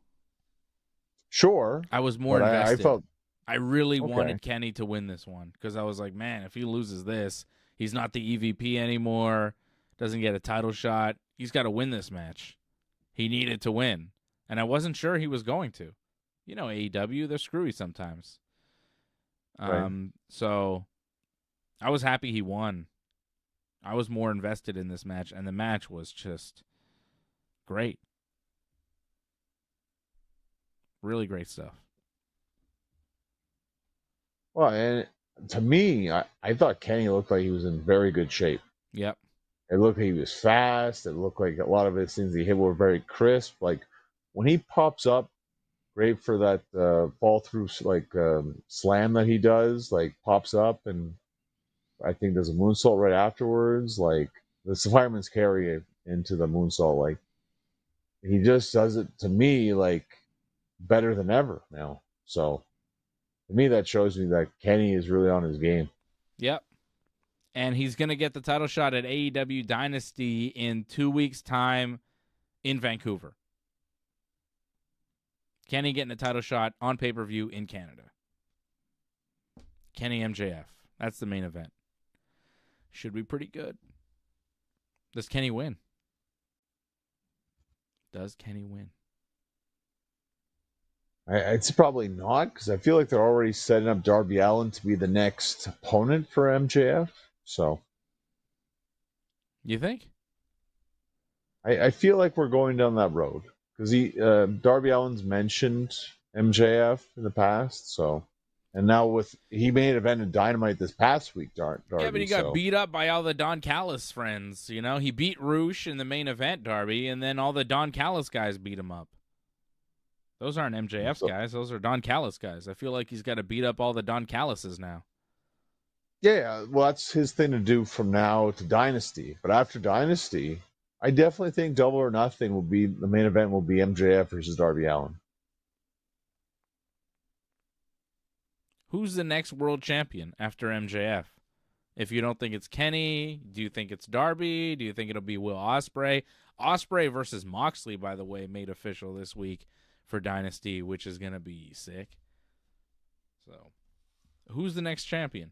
Sure. I was more but invested. I felt I really Okay. wanted Kenny to win this one because I was like, man, if he loses this, he's not the EVP anymore, doesn't get a title shot. He's got to win this match. He needed to win, and I wasn't sure he was going to. You know, AEW, they're screwy sometimes. Right. So I was happy he won. I was more invested in this match, and the match was just great. Really great stuff. Well, and to me, I thought Kenny looked like he was in very good shape. Yep. It looked like he was fast. It looked like a lot of his things he hit were very crisp. Like when he pops up, great for that fall through slam that he does. Like pops up and I think there's a moonsault right afterwards. Like the fireman's carry into the moonsault. Like he just does it to me like better than ever now. So to me, that shows me that Kenny is really on his game. Yep. And he's going to get the title shot at AEW Dynasty in 2 weeks' time in Vancouver. Kenny getting a title shot on pay-per-view in Canada. Kenny MJF. That's the main event. Should be pretty good. Does Kenny win? Does Kenny win? It's probably not because I feel like they're already setting up Darby Allin to be the next opponent for MJF. So You think? I feel like we're going down that road because Darby Allin's mentioned MJF in the past. So and now he made an event in Dynamite this past week. Darby, Yeah, but he got beat up by all the Don Callis friends. You know, he beat Roosh in the main event, Darby, and then all the Don Callis guys beat him up. Those aren't MJF's guys. Those are Don Callis guys. I feel like he's got to beat up all the Don Callises now. Yeah, well, that's his thing to do from now to Dynasty. But after Dynasty, I definitely think Double or Nothing will be the main event. Will be MJF versus Darby Allin. Who's the next world champion after MJF? If you don't think it's Kenny, do you think it's Darby? Do you think it'll be Will Ospreay? Ospreay versus Moxley, by the way, made official this week for Dynasty, which is going to be sick. So, who's the next champion?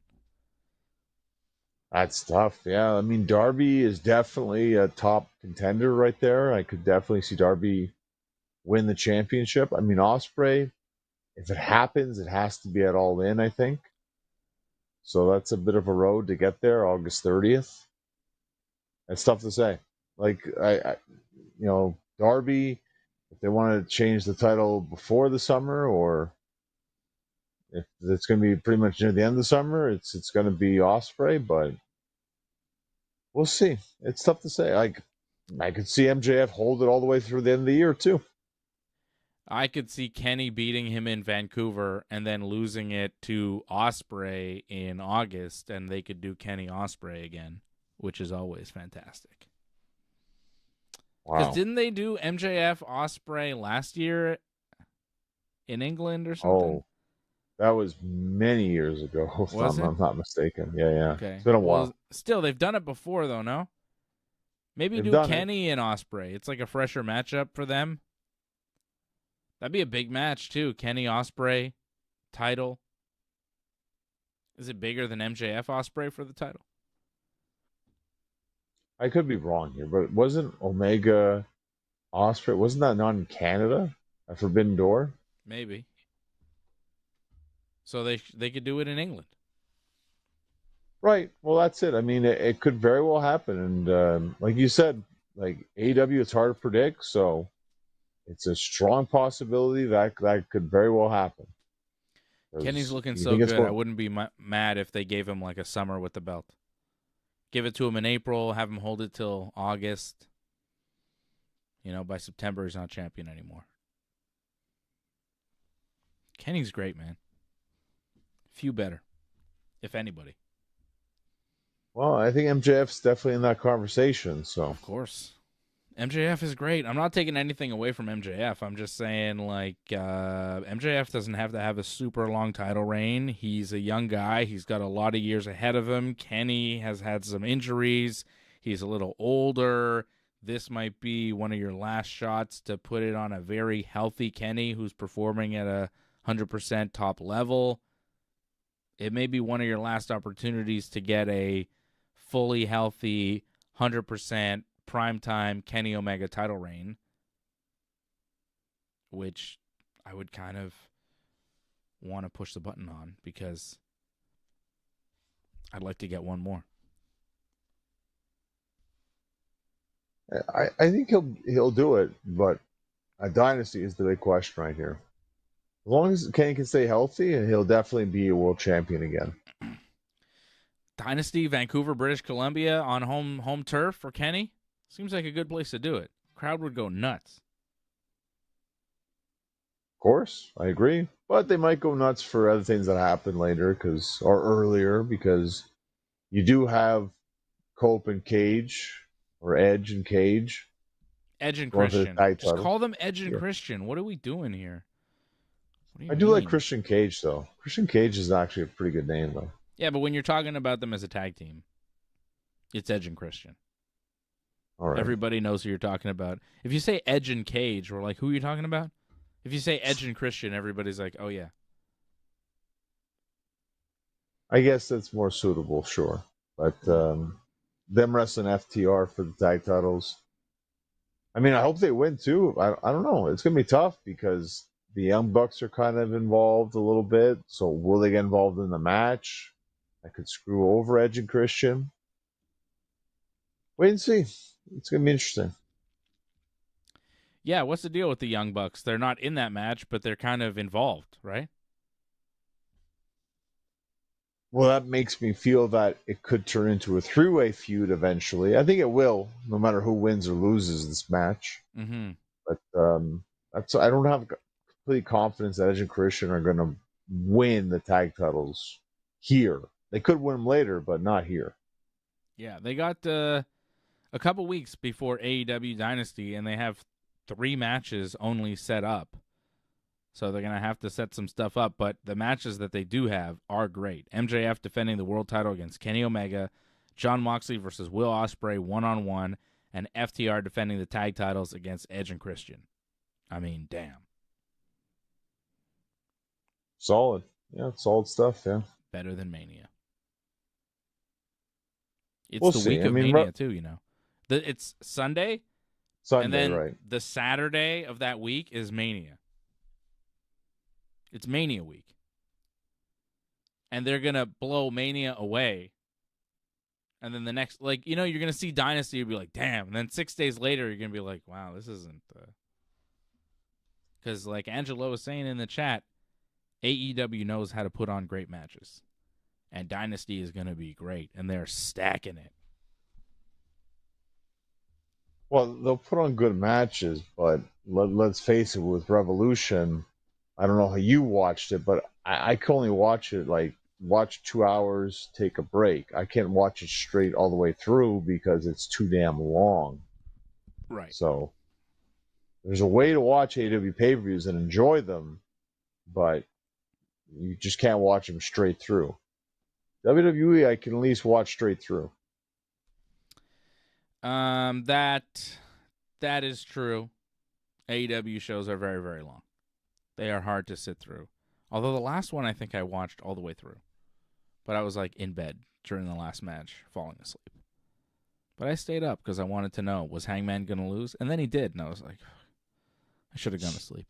That's tough. Yeah, I mean, Darby is definitely a top contender right there. I could definitely see Darby win the championship. I mean, Ospreay, if it happens, it has to be at All In, I think. So that's a bit of a road to get there, August 30th. It's tough to say. Like, Darby, if they want to change the title before the summer or if it's going to be pretty much near the end of the summer, it's going to be Ospreay, but we'll see. It's tough to say. Like, I could see MJF hold it all the way through the end of the year, too. I could see Kenny beating him in Vancouver and then losing it to Ospreay in August, and they could do Kenny Ospreay again, which is always fantastic. Because Wow. didn't they do MJF Ospreay last year in England or something? Oh, that was many years ago, if I'm not mistaken. Yeah. Okay. It's been a while. Still, they've done it before, though, no? Maybe They've do done Kenny and Ospreay. It's like a fresher matchup for them. That'd be a big match, too. Kenny Ospreay title. Is it bigger than MJF Ospreay for the title? I could be wrong here, but wasn't Omega Ospreay, wasn't that not in Canada? A Forbidden Door? Maybe. So they could do it in England. Right. Well, that's it. I mean, it could very well happen. And like you said, like AEW, it's hard to predict. So it's a strong possibility that could very well happen. Kenny's looking so good. I wouldn't be mad if they gave him like a summer with the belt. Give it to him in April, have him hold it till August. By September, he's not champion anymore. Kenny's great, man. Few better, if anybody. Well, I think MJF's definitely in that conversation. So of course. MJF is great. I'm not taking anything away from MJF. I'm just saying, like, MJF doesn't have to have a super long title reign. He's a young guy. He's got a lot of years ahead of him. Kenny has had some injuries. He's a little older. This might be one of your last shots to put it on a very healthy Kenny who's performing at a 100% top level. It may be one of your last opportunities to get a fully healthy 100% primetime Kenny Omega title reign, which I would kind of want to push the button on because I'd like to get one more. I think he'll do it, but a dynasty is the big question right here. As long as Kenny can stay healthy, he'll definitely be a world champion again. Dynasty, Vancouver, British Columbia on home turf for Kenny seems like a good place to do it. Crowd would go nuts. Of course, I agree, but they might go nuts for other things that happen later or earlier because you do have Cope and Cage or Edge and Cage. Edge and Christian. Just call them Edge and Christian. What are we doing here? I do like Christian Cage, though. Christian Cage is actually a pretty good name, though. Yeah, but when you're talking about them as a tag team, it's Edge and Christian. All right. Everybody knows who you're talking about. If you say Edge and Cage, we're like, who are you talking about? If you say Edge and Christian, everybody's like, oh, yeah. I guess that's more suitable, sure. But them wrestling FTR for the tag titles. I mean, I hope they win, too. I don't know. It's going to be tough because the Young Bucks are kind of involved a little bit. So will they get involved in the match? That could screw over Edge and Christian. Wait and see. It's going to be interesting. Yeah, what's the deal with the Young Bucks? They're not in that match, but they're kind of involved, right? Well, that makes me feel that it could turn into a three-way feud eventually. I think it will, no matter who wins or loses this match. Mm-hmm. But I don't have complete confidence that Edge and Christian are going to win the tag titles here. They could win them later, but not here. Yeah, they got a couple weeks before AEW Dynasty, and they have 3 matches only set up. So they're going to have to set some stuff up, but the matches that they do have are great. MJF defending the world title against Kenny Omega, Jon Moxley versus Will Ospreay one-on-one, and FTR defending the tag titles against Edge and Christian. I mean, damn. Solid. Yeah, solid stuff, yeah. Better than Mania. It's We'll the see. week of Mania, too, you know. It's Sunday, and then right. the Saturday of that week is Mania. It's Mania week. And they're going to blow Mania away. And then the next, you're going to see Dynasty, you'll be like, damn. And then 6 days later, you're going to be like, wow, this isn't. Because, like Angelo was saying in the chat, AEW knows how to put on great matches. And Dynasty is going to be great. And they're stacking it. Well, they'll put on good matches, but let's face it, with Revolution, I don't know how you watched it, but I can only watch it, watch 2 hours, take a break. I can't watch it straight all the way through because it's too damn long. Right. So there's a way to watch AEW pay-per-views and enjoy them, but you just can't watch them straight through. WWE, I can at least watch straight through. That is true. AEW shows are very, very long. They are hard to sit through. Although the last one I think I watched all the way through. But I was in bed during the last match, falling asleep. But I stayed up because I wanted to know, was Hangman going to lose? And then he did, and I was like, I should have gone to sleep.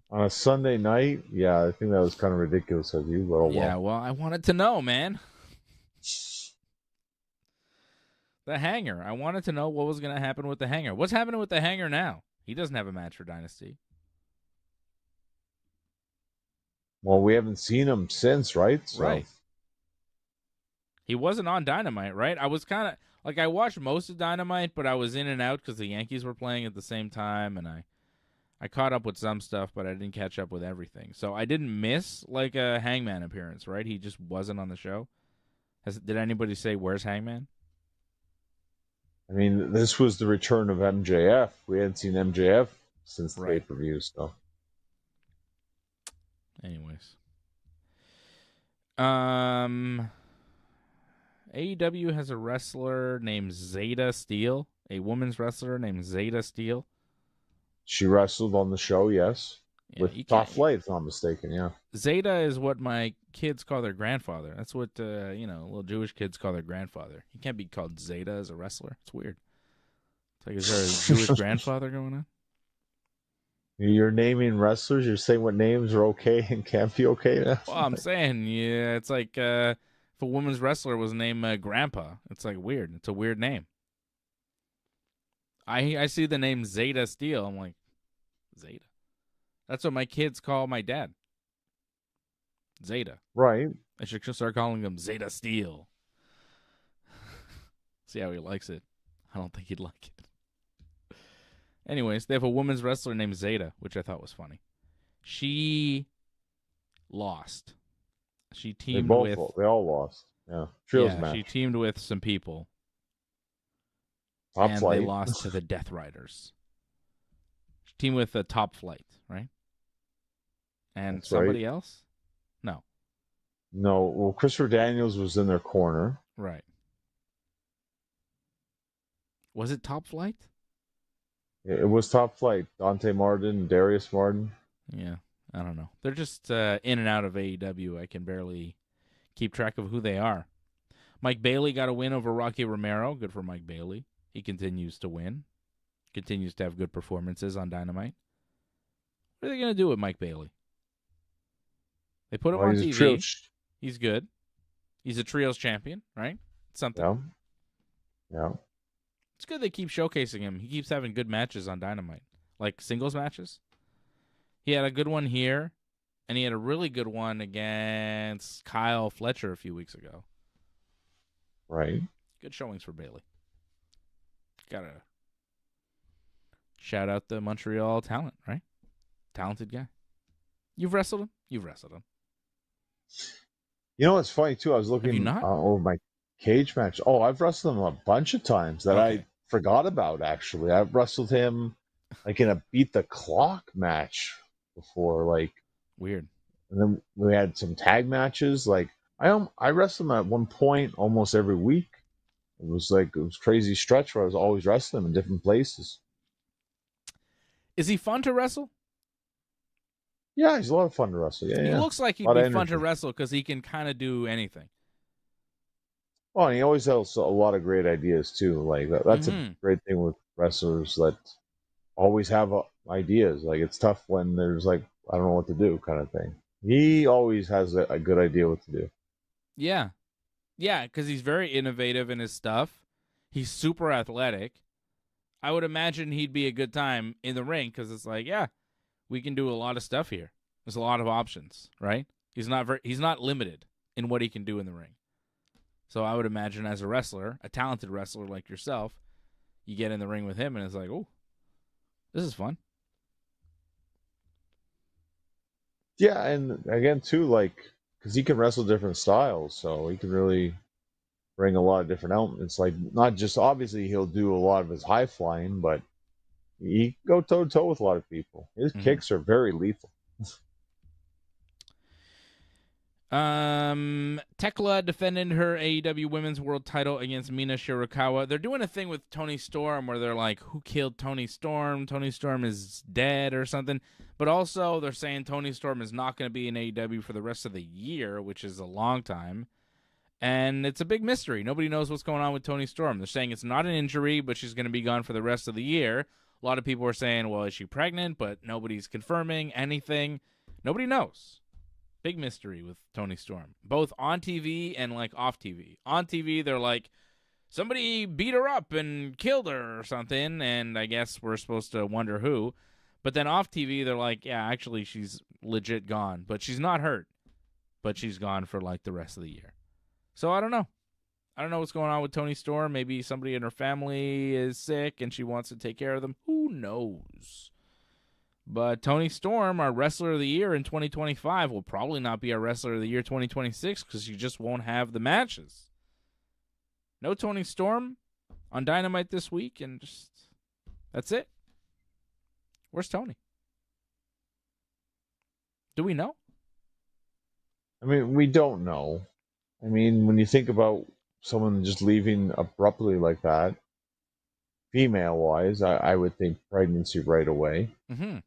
On a Sunday night? Yeah, I think that was kind of ridiculous of you. But oh well. Yeah, well, I wanted to know, man. The Hanger. I wanted to know what was going to happen with the Hanger. What's happening with the Hanger now? He doesn't have a match for Dynasty. Well, we haven't seen him since, right? So. Right. He wasn't on Dynamite, right? I was kind of, I watched most of Dynamite, but I was in and out because the Yankees were playing at the same time, and I caught up with some stuff, but I didn't catch up with everything. So I didn't miss, a Hangman appearance, right? He just wasn't on the show. Did anybody say, where's Hangman? I mean, this was the return of MJF. We hadn't seen MJF since the Right. pay-per-view, so. Anyways. AEW has a wrestler named Zeta Steel, a women's wrestler named Zeta Steel. She wrestled on the show, yes. Yeah, With Top Flight, if I'm not mistaken, yeah. Zeta is what my kids call their grandfather. That's what, little Jewish kids call their grandfather. He can't be called Zeta as a wrestler. It's weird. It's like, is there a Jewish grandfather going on? You're naming wrestlers. You're saying what names are okay and can't be okay now? Well, I'm saying, yeah, it's like if a women's wrestler was named Grandpa. It's like weird. It's a weird name. I see the name Zeta Steel. I'm like, Zeta? That's what my kids call my dad. Zeta. Right. I should just start calling him Zeta Steel. See how he likes it. I don't think he'd like it. Anyways, they have a women's wrestler named Zeta, which I thought was funny. She lost. She teamed with... They all lost. Yeah. Trios match. She teamed with some people. Top Flight. They lost to the Death Riders. She teamed with the Top Flight, right? And That's somebody right. else? No. No. Well, Christopher Daniels was in their corner. Right. Was it Top Flight? It was Top Flight. Dante Martin, Darius Martin. Yeah, I don't know. They're just in and out of AEW. I can barely keep track of who they are. Mike Bailey got a win over Rocky Romero. Good for Mike Bailey. He continues to win. Continues to have good performances on Dynamite. What are they going to do with Mike Bailey? They put him on TV. He's good. He's a trios champion, right? Something. Yeah. It's good they keep showcasing him. He keeps having good matches on Dynamite, like singles matches. He had a good one here, and he had a really good one against Kyle Fletcher a few weeks ago. Right. Good showings for Bailey. Gotta shout out the Montreal talent, right? Talented guy. You've wrestled him? You've wrestled him. You know what's funny, too? I was looking over my cage match. Oh, I've wrestled him a bunch of times that I forgot about, actually. I've wrestled him like in a Beat the Clock match before, like. Weird. And then we had some tag matches. Like, I wrestled him at one point almost every week. It was crazy stretch where I was always wrestling him in different places. Is he fun to wrestle? Yeah, he's a lot of fun to wrestle. Yeah, he looks like he'd be fun to wrestle because he can kind of do anything. Oh, and he always has a lot of great ideas, too. Like, that's a great thing with wrestlers that always have ideas. Like, it's tough when there's, like, I don't know what to do kind of thing. He always has a good idea what to do. Yeah. Yeah, because he's very innovative in his stuff. He's super athletic. I would imagine he'd be a good time in the ring because it's like, yeah, we can do a lot of stuff here. There's a lot of options, right? He's not limited in what he can do in the ring. So I would imagine as a wrestler, a talented wrestler like yourself, you get in the ring with him and it's like, oh, this is fun. Yeah, and again, too, like, because he can wrestle different styles, so he can really bring a lot of different elements. Like, not just, obviously, he'll do a lot of his high flying, but he can go toe-to-toe with a lot of people. His kicks are very lethal. Tekla defended her AEW Women's World title against Mina Shirakawa. They're doing a thing with Toni Storm where they're like, who killed Toni Storm? Toni Storm is dead or something. But also they're saying Toni Storm is not going to be in AEW for the rest of the year, which is a long time. And it's a big mystery. Nobody knows what's going on with Toni Storm. They're saying it's not an injury, but she's going to be gone for the rest of the year. A lot of people are saying, well, is she pregnant? But nobody's confirming anything. Nobody knows. Big mystery with Toni Storm, both on TV and like off TV. On TV, they're like, somebody beat her up and killed her or something, and I guess we're supposed to wonder who. But then off TV, they're like, yeah, actually, she's legit gone. But she's not hurt, but she's gone for like the rest of the year. So I don't know. I don't know what's going on with Toni Storm. Maybe somebody in her family is sick and she wants to take care of them. Who knows? But Toni Storm, our Wrestler of the Year in 2025, will probably not be our Wrestler of the Year 2026 because she just won't have the matches. No Toni Storm, on Dynamite this week, and just that's it. Where's Tony? Do we know? I mean, we don't know. I mean, when you think about someone just leaving abruptly like that, female-wise, I would think pregnancy right away. Mm-hmm.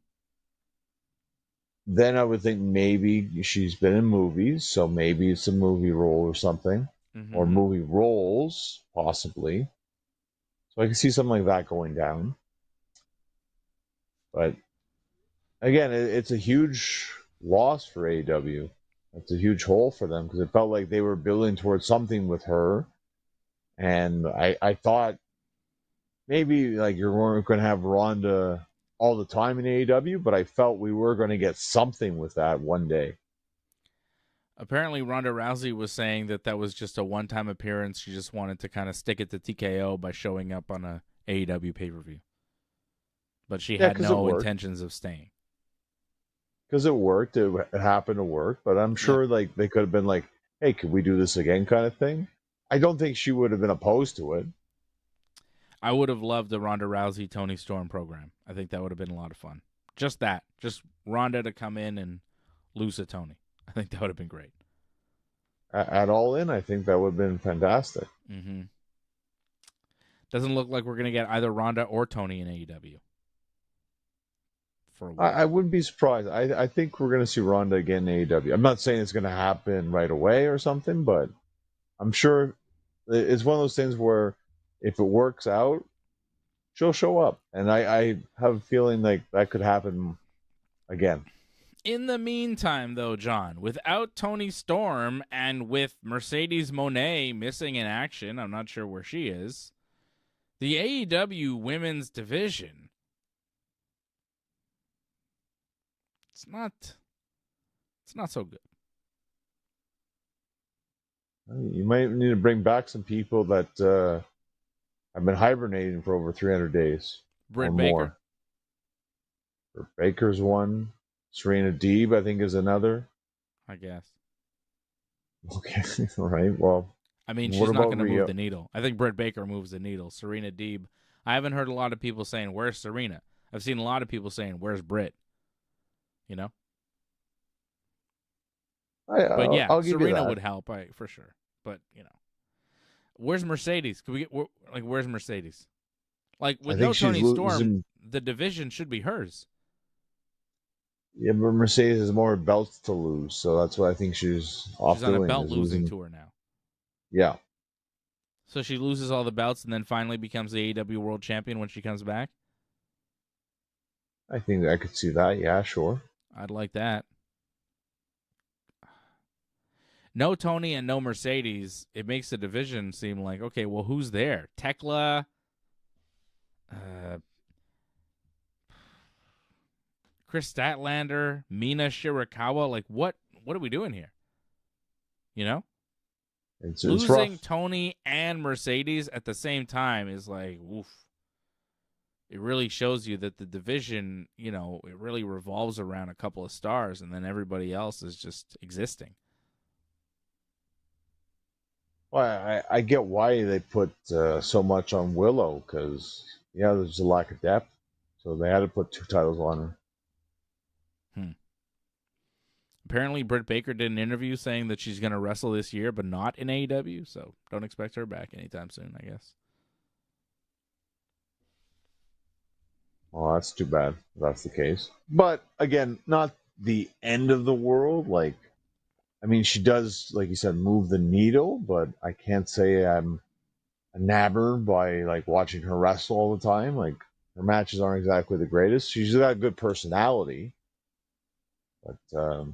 Then I would think maybe she's been in movies, so maybe it's a movie role or something, or movie roles, possibly. So I can see something like that going down. But again, it's a huge loss for AEW. It's a huge hole for them because it felt like they were building towards something with her. And I thought maybe like you weren't going to have Ronda all the time in AEW, but I felt we were going to get something with that one day. Apparently, Ronda Rousey was saying that was just a one-time appearance. She just wanted to kind of stick it to TKO by showing up on a AEW pay-per-view. But she had no intentions of staying. Because it worked. It happened to work. But I'm sure like they could have been like, hey, could we do this again kind of thing? I don't think she would have been opposed to it. I would have loved the Ronda Rousey Tony Storm program. I think that would have been a lot of fun. Just that. Just Ronda to come in and lose to Tony. I think that would have been great. At All In, I think that would have been fantastic. Mm-hmm. Doesn't look like we're going to get either Ronda or Tony in AEW. For a while. I wouldn't be surprised. I think we're going to see Ronda again in AEW. I'm not saying it's going to happen right away or something, but I'm sure it's one of those things where if it works out, she'll show up. And I have a feeling like that could happen again. In the meantime, though, John, without Tony Storm and with Mercedes Moné missing in action, I'm not sure where she is, the AEW women's division, it's not so good. You might need to bring back some people that have been hibernating for over 300 days. Britt Baker. More. Britt Baker's one. Serena Deeb, I think, is another. I guess. Okay, all right. Well, I mean, she's not going to move the needle. I think Britt Baker moves the needle. Serena Deeb, I haven't heard a lot of people saying, where's Serena? I've seen a lot of people saying, where's Britt? You know? But yeah, I'll give Serena would help, for sure. But, you know. Where's Mercedes? Can we get, where's Mercedes? Like, with no Tony Storm, the division should be hers. Yeah, but Mercedes has more belts to lose, so that's what I think she's off doing. She's on a belt-losing tour now. Yeah. So she loses all the belts and then finally becomes the AEW World Champion when she comes back? I think I could see that. Yeah, sure. I'd like that. No Tony and no Mercedes, it makes the division seem like, okay, well, who's there? Tekla, Chris Statlander, Mina Shirakawa. Like, what are we doing here? You know? It's Losing rough. Tony and Mercedes at the same time is like, oof. It really shows you that the division, you know, it really revolves around a couple of stars, and then everybody else is just existing. Well, I get why they put so much on Willow, because, yeah, there's a lack of depth. So they had to put 2 titles on her. Apparently, Britt Baker did an interview saying that she's going to wrestle this year, but not in AEW, so don't expect her back anytime soon, I guess. Well, that's too bad if that's the case. But, again, not the end of the world. Like, I mean, she does, like you said, move the needle, but I can't say I'm enamored by, like, watching her wrestle all the time. Like, her matches aren't exactly the greatest. She's got a good personality. But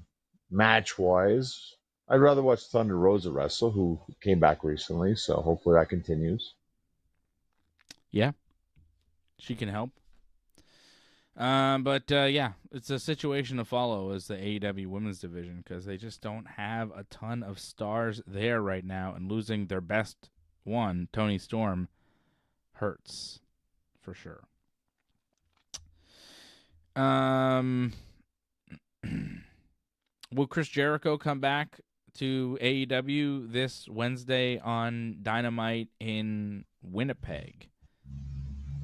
match-wise, I'd rather watch Thunder Rosa wrestle, who came back recently, so hopefully that continues. Yeah, she can help. But yeah, it's a situation to follow as the AEW women's division because they just don't have a ton of stars there right now, and losing their best one, Tony Storm, hurts for sure. Will Chris Jericho come back to AEW this Wednesday on Dynamite in Winnipeg.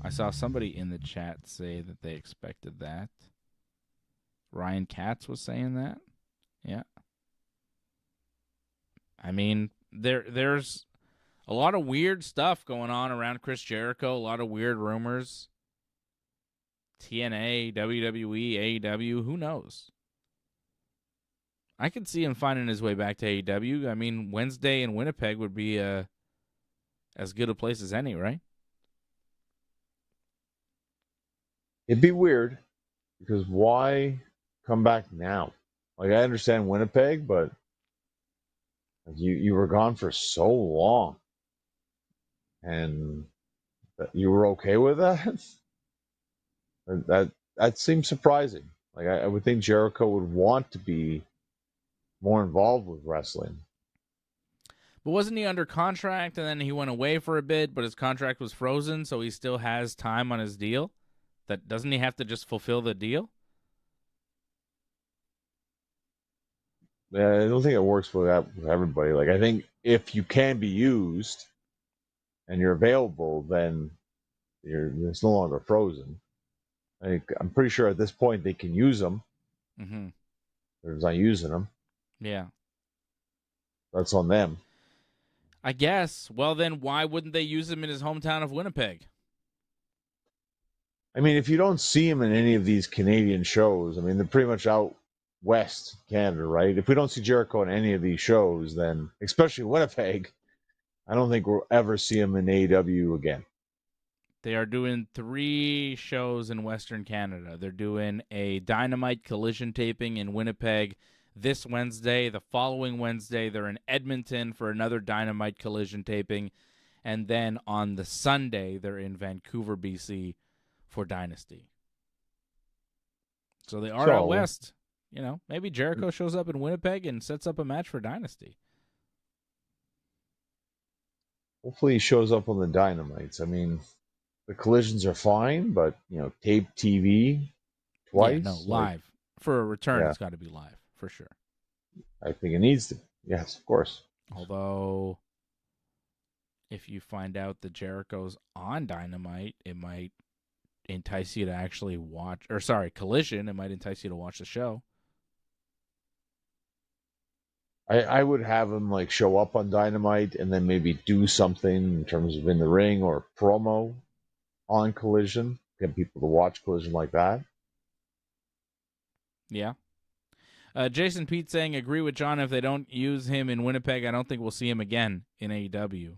I saw somebody in the chat say that they expected that. Ryan Katz was saying that. Yeah. I mean, there's a lot of weird stuff going on around Chris Jericho, a lot of weird rumors. TNA, WWE, AEW, who knows? I could see him finding his way back to AEW. I mean, Wednesday in Winnipeg would be as good a place as any, right? It'd be weird because why come back now? Like, I understand Winnipeg, but you were gone for so long, and you were okay with that. That seems surprising. Like, I would think Jericho would want to be more involved with wrestling. But wasn't he under contract and then he went away for a bit, but his contract was frozen, so he still has time on his deal? That doesn't he have to just fulfill the deal? Yeah, I don't think it works for that with everybody. Like, I think if you can be used and you're available, then it's no longer frozen. I'm pretty sure at this point they can use them. Mm-hmm. They're not using them. Yeah. That's on them. I guess. Well, then why wouldn't they use him in his hometown of Winnipeg? I mean, if you don't see him in any of these Canadian shows, I mean, they're pretty much out west Canada, right? If we don't see Jericho in any of these shows, then, especially Winnipeg, I don't think we'll ever see him in AEW again. They are doing 3 shows in Western Canada. They're doing a Dynamite Collision taping in Winnipeg this Wednesday. The following Wednesday, they're in Edmonton for another Dynamite Collision taping. And then on the Sunday, they're in Vancouver, BC for Dynasty. So they are out west. You know, maybe Jericho shows up in Winnipeg and sets up a match for Dynasty. Hopefully he shows up on the Dynamites. I mean, the collisions are fine, but, tape TV twice? Yeah, no, live. For a return, It's got to be live, for sure. I think it needs to. Yes, of course. Although, if you find out that Jericho's on Dynamite, it might entice you to actually watch, Collision, it might entice you to watch the show. I would have him show up on Dynamite and then maybe do something in terms of in the ring or promo on Collision, get people to watch Collision like that. Yeah. Jason Pete saying, agree with John, if they don't use him in Winnipeg, I don't think we'll see him again in AEW.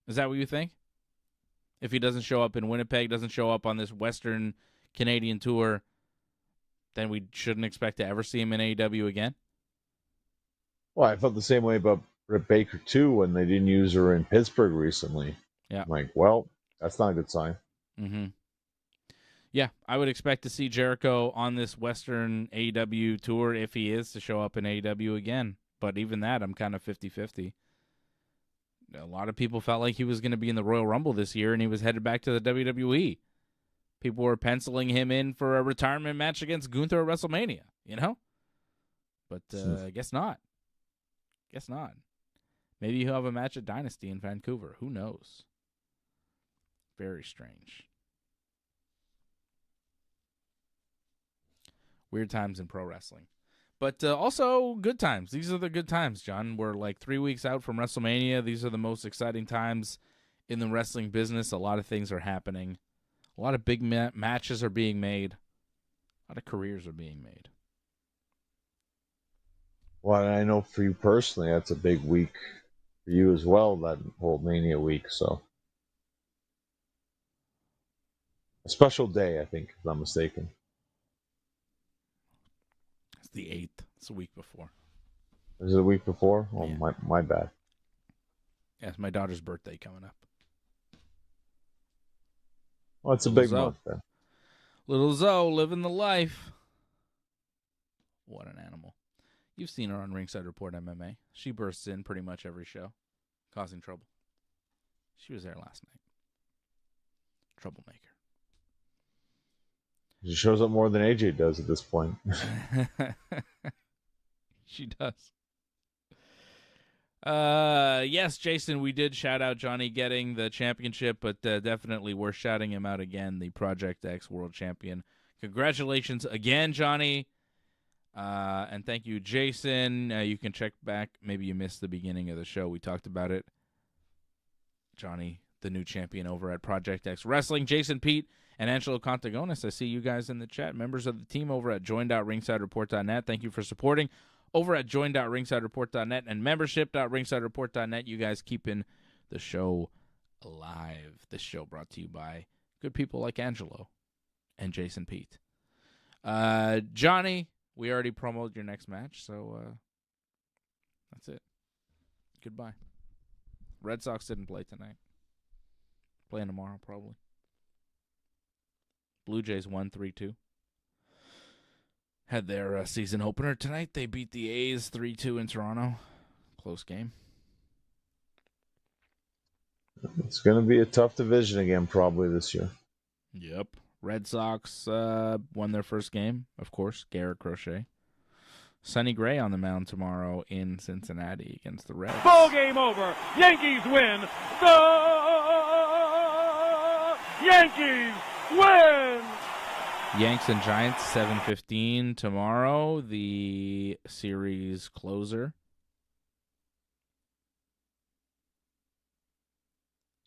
Is that what you think? If he doesn't show up in Winnipeg, doesn't show up on this Western Canadian tour, then we shouldn't expect to ever see him in AEW again? Well, I felt the same way about Britt Baker, too, when they didn't use her in Pittsburgh recently. Yeah. I'm like, well, that's not a good sign. Mm-hmm. Yeah, I would expect to see Jericho on this Western AEW tour if he is to show up in AEW again. But even that, I'm kind of 50-50. A lot of people felt like he was going to be in the Royal Rumble this year, and he was headed back to the WWE. People were penciling him in for a retirement match against Gunther at WrestleMania, But I guess not. Guess not. Maybe he'll have a match at Dynasty in Vancouver. Who knows? Very strange. Weird times in pro wrestling. But also good times. These are the good times, John. We're 3 weeks out from WrestleMania. These are the most exciting times in the wrestling business. A lot of things are happening. A lot of big matches are being made. A lot of careers are being made. Well, I know for you personally, that's a big week for you as well, that whole Mania week. So, a special day, I think, if I'm not mistaken. It's the 8th. It's a week before. Is it a week before? Oh, yeah. my bad. Yeah, it's my daughter's birthday coming up. Well, it's a big month then. Little Zoe living the life. What an animal. You've seen her on Ringside Report MMA. She bursts in pretty much every show, causing trouble. She was there last night. Troublemaker. She shows up more than AJ does at this point. She does. Yes, Jason, we did shout out Johnny getting the championship, but definitely we're shouting him out again, the Project X World Champion. Congratulations again, Johnny. And thank you, Jason. You can check back. Maybe you missed the beginning of the show. We talked about it. Johnny, the new champion over at Project X Wrestling. Jason, Pete, and Angelo Contagonis. I see you guys in the chat. Members of the team over at join.ringsidereport.net. Thank you for supporting. Over at join.ringsidereport.net and membership.ringsidereport.net. You guys keeping the show alive. This show brought to you by good people like Angelo and Jason Pete. Johnny, we already promoted your next match, so that's it. Goodbye. Red Sox didn't play tonight. Playing tomorrow, probably. Blue Jays won 3-2. Had their season opener tonight. They beat the A's 3-2 in Toronto. Close game. It's going to be a tough division again probably this year. Yep. Red Sox won their first game, of course. Garrett Crochet. Sonny Gray on the mound tomorrow in Cincinnati against the Reds. Ball game over. Yankees win. The Yankees win. Yanks and Giants, 7:15 tomorrow. The series closer.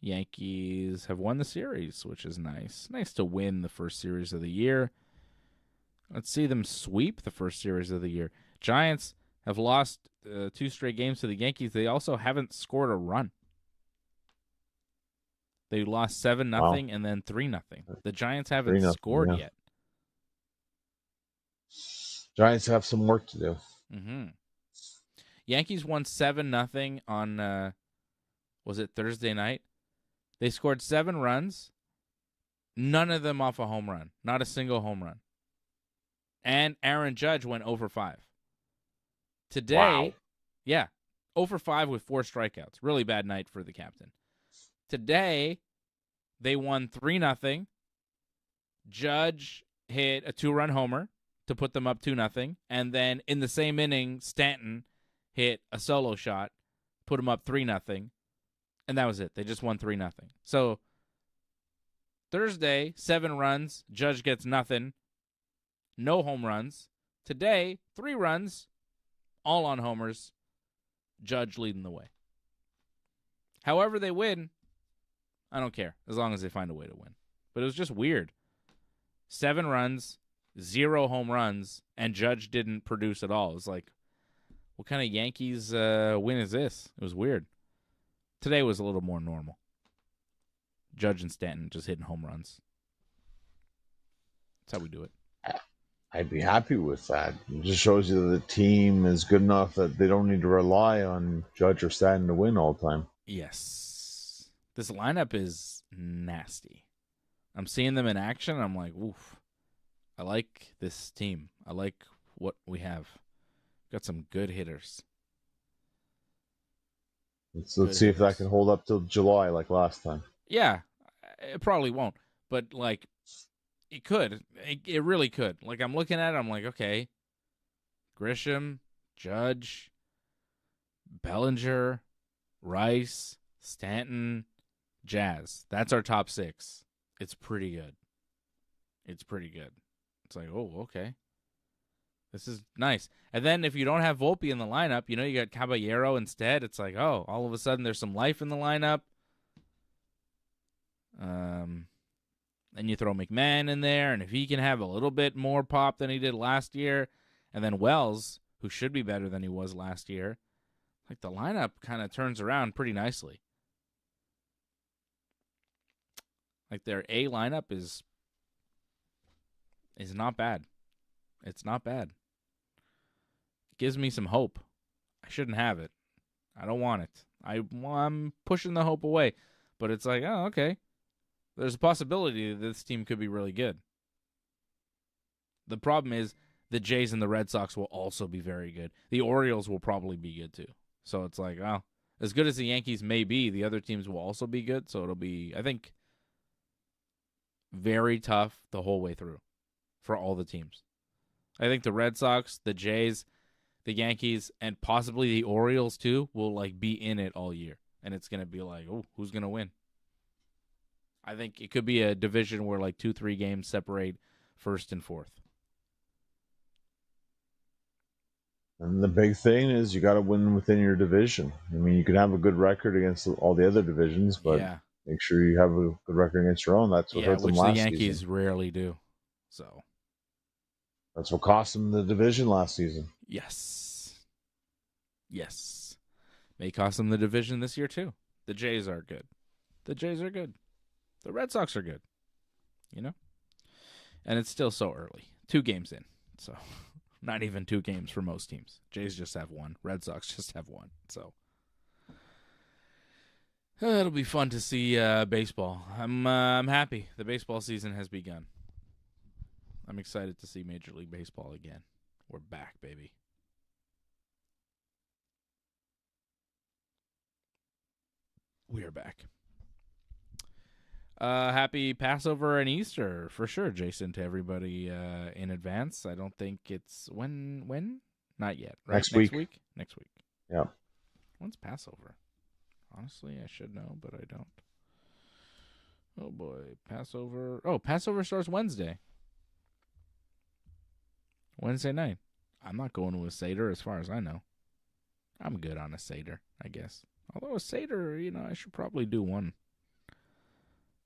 Yankees have won the series, which is nice. Nice to win the first series of the year. Let's see them sweep the first series of the year. Giants have lost 2 straight games to the Yankees. They also haven't scored a run. They lost 7-0 and then 3-0. The Giants haven't scored yet. Giants have some work to do. Mm-hmm. Yankees won 7-0 on, was it Thursday night? They scored 7 runs, none of them off a home run. Not a single home run. And Aaron Judge went 0-5. Today, yeah, 0-5 with 4 strikeouts. Really bad night for the captain. Today, they won 3-0. Judge hit a 2-run homer to put them up 2-0. And then in the same inning, Stanton hit a solo shot, put them up 3-0. And that was it. They just won 3-0. So Thursday, 7 runs. Judge gets nothing. No home runs. Today, 3 runs, all on homers. Judge leading the way. However they win, I don't care, as long as they find a way to win. But it was just weird. 7 runs, 0 home runs, and Judge didn't produce at all. It was like, what kind of Yankees win is this? It was weird. Today was a little more normal. Judge and Stanton just hitting home runs. That's how we do it. I'd be happy with that. It just shows you that the team is good enough that they don't need to rely on Judge or Stanton to win all the time. Yes. This lineup is nasty. I'm seeing them in action. I'm like, oof. I like this team. I like what we have. Got some good hitters. Let's see if that can hold up till July like last time. Yeah. It probably won't. But, like, it could. It really could. Like, I'm looking at it, I'm like, okay. Grisham, Judge, Bellinger, Rice, Stanton, Jazz. That's our top 6. It's pretty good. It's pretty good. It's like, oh, okay. This is nice. And then if you don't have Volpe in the lineup, you know, you got Caballero instead. It's like, oh, all of a sudden there's some life in the lineup. Then you throw McMahon in there, and if he can have a little bit more pop than he did last year, and then Wells, who should be better than he was last year, like the lineup kind of turns around pretty nicely. Like their A lineup is not bad. It's not bad. It gives me some hope. I shouldn't have it. I don't want it. I'm pushing the hope away. But it's like, oh, okay. There's a possibility that this team could be really good. The problem is the Jays and the Red Sox will also be very good. The Orioles will probably be good too. So it's like, oh, as good as the Yankees may be, the other teams will also be good. So it'll be, I think, very tough the whole way through for all the teams. I think the Red Sox, the Jays, the Yankees, and possibly the Orioles too will like be in it all year, and it's gonna be like, oh, who's gonna win? I think it could be a division where like 2-3 games separate first and fourth. And the big thing is you got to win within your division. I mean, you can have a good record against all the other divisions, but make sure you have a good record against your own. That's what hurt them last season. Which the Yankees rarely do. So that's what cost them the division last season. Yes. May cost them the division this year too. The Jays are good. The Red Sox are good. You know? And it's still so early. 2 games in. So not even 2 games for most teams. Jays just have 1. Red Sox just have 1. So it'll be fun to see baseball. I'm happy. The baseball season has begun. I'm excited to see Major League Baseball again. We're back, baby. We are back. Happy Passover and Easter for sure, Jason, to everybody in advance. I don't think it's when? Not yet. Right? Next week. Next week. Yeah. When's Passover? Honestly, I should know, but I don't. Oh boy, Passover. Oh, Passover starts Wednesday. Wednesday night. I'm not going to a Seder as far as I know. I'm good on a Seder, I guess. Although a Seder, I should probably do one.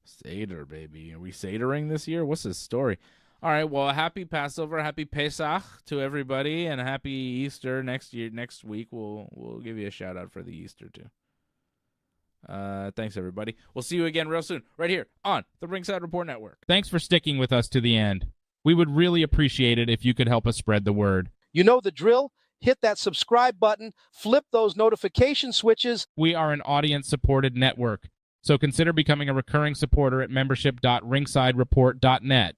Seder, baby. Are we Sedering this year? What's this story? All right, well, happy Passover, happy Pesach to everybody, and happy Easter next week. We'll give you a shout-out for the Easter, too. Thanks, everybody. We'll see you again real soon, right here on the Ringside Report Network. Thanks for sticking with us to the end. We would really appreciate it if you could help us spread the word. You know the drill. Hit that subscribe button, flip those notification switches. We are an audience-supported network, so consider becoming a recurring supporter at membership.ringsidereport.net.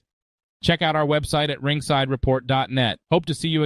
Check out our website at ringsidereport.net. Hope to see you again.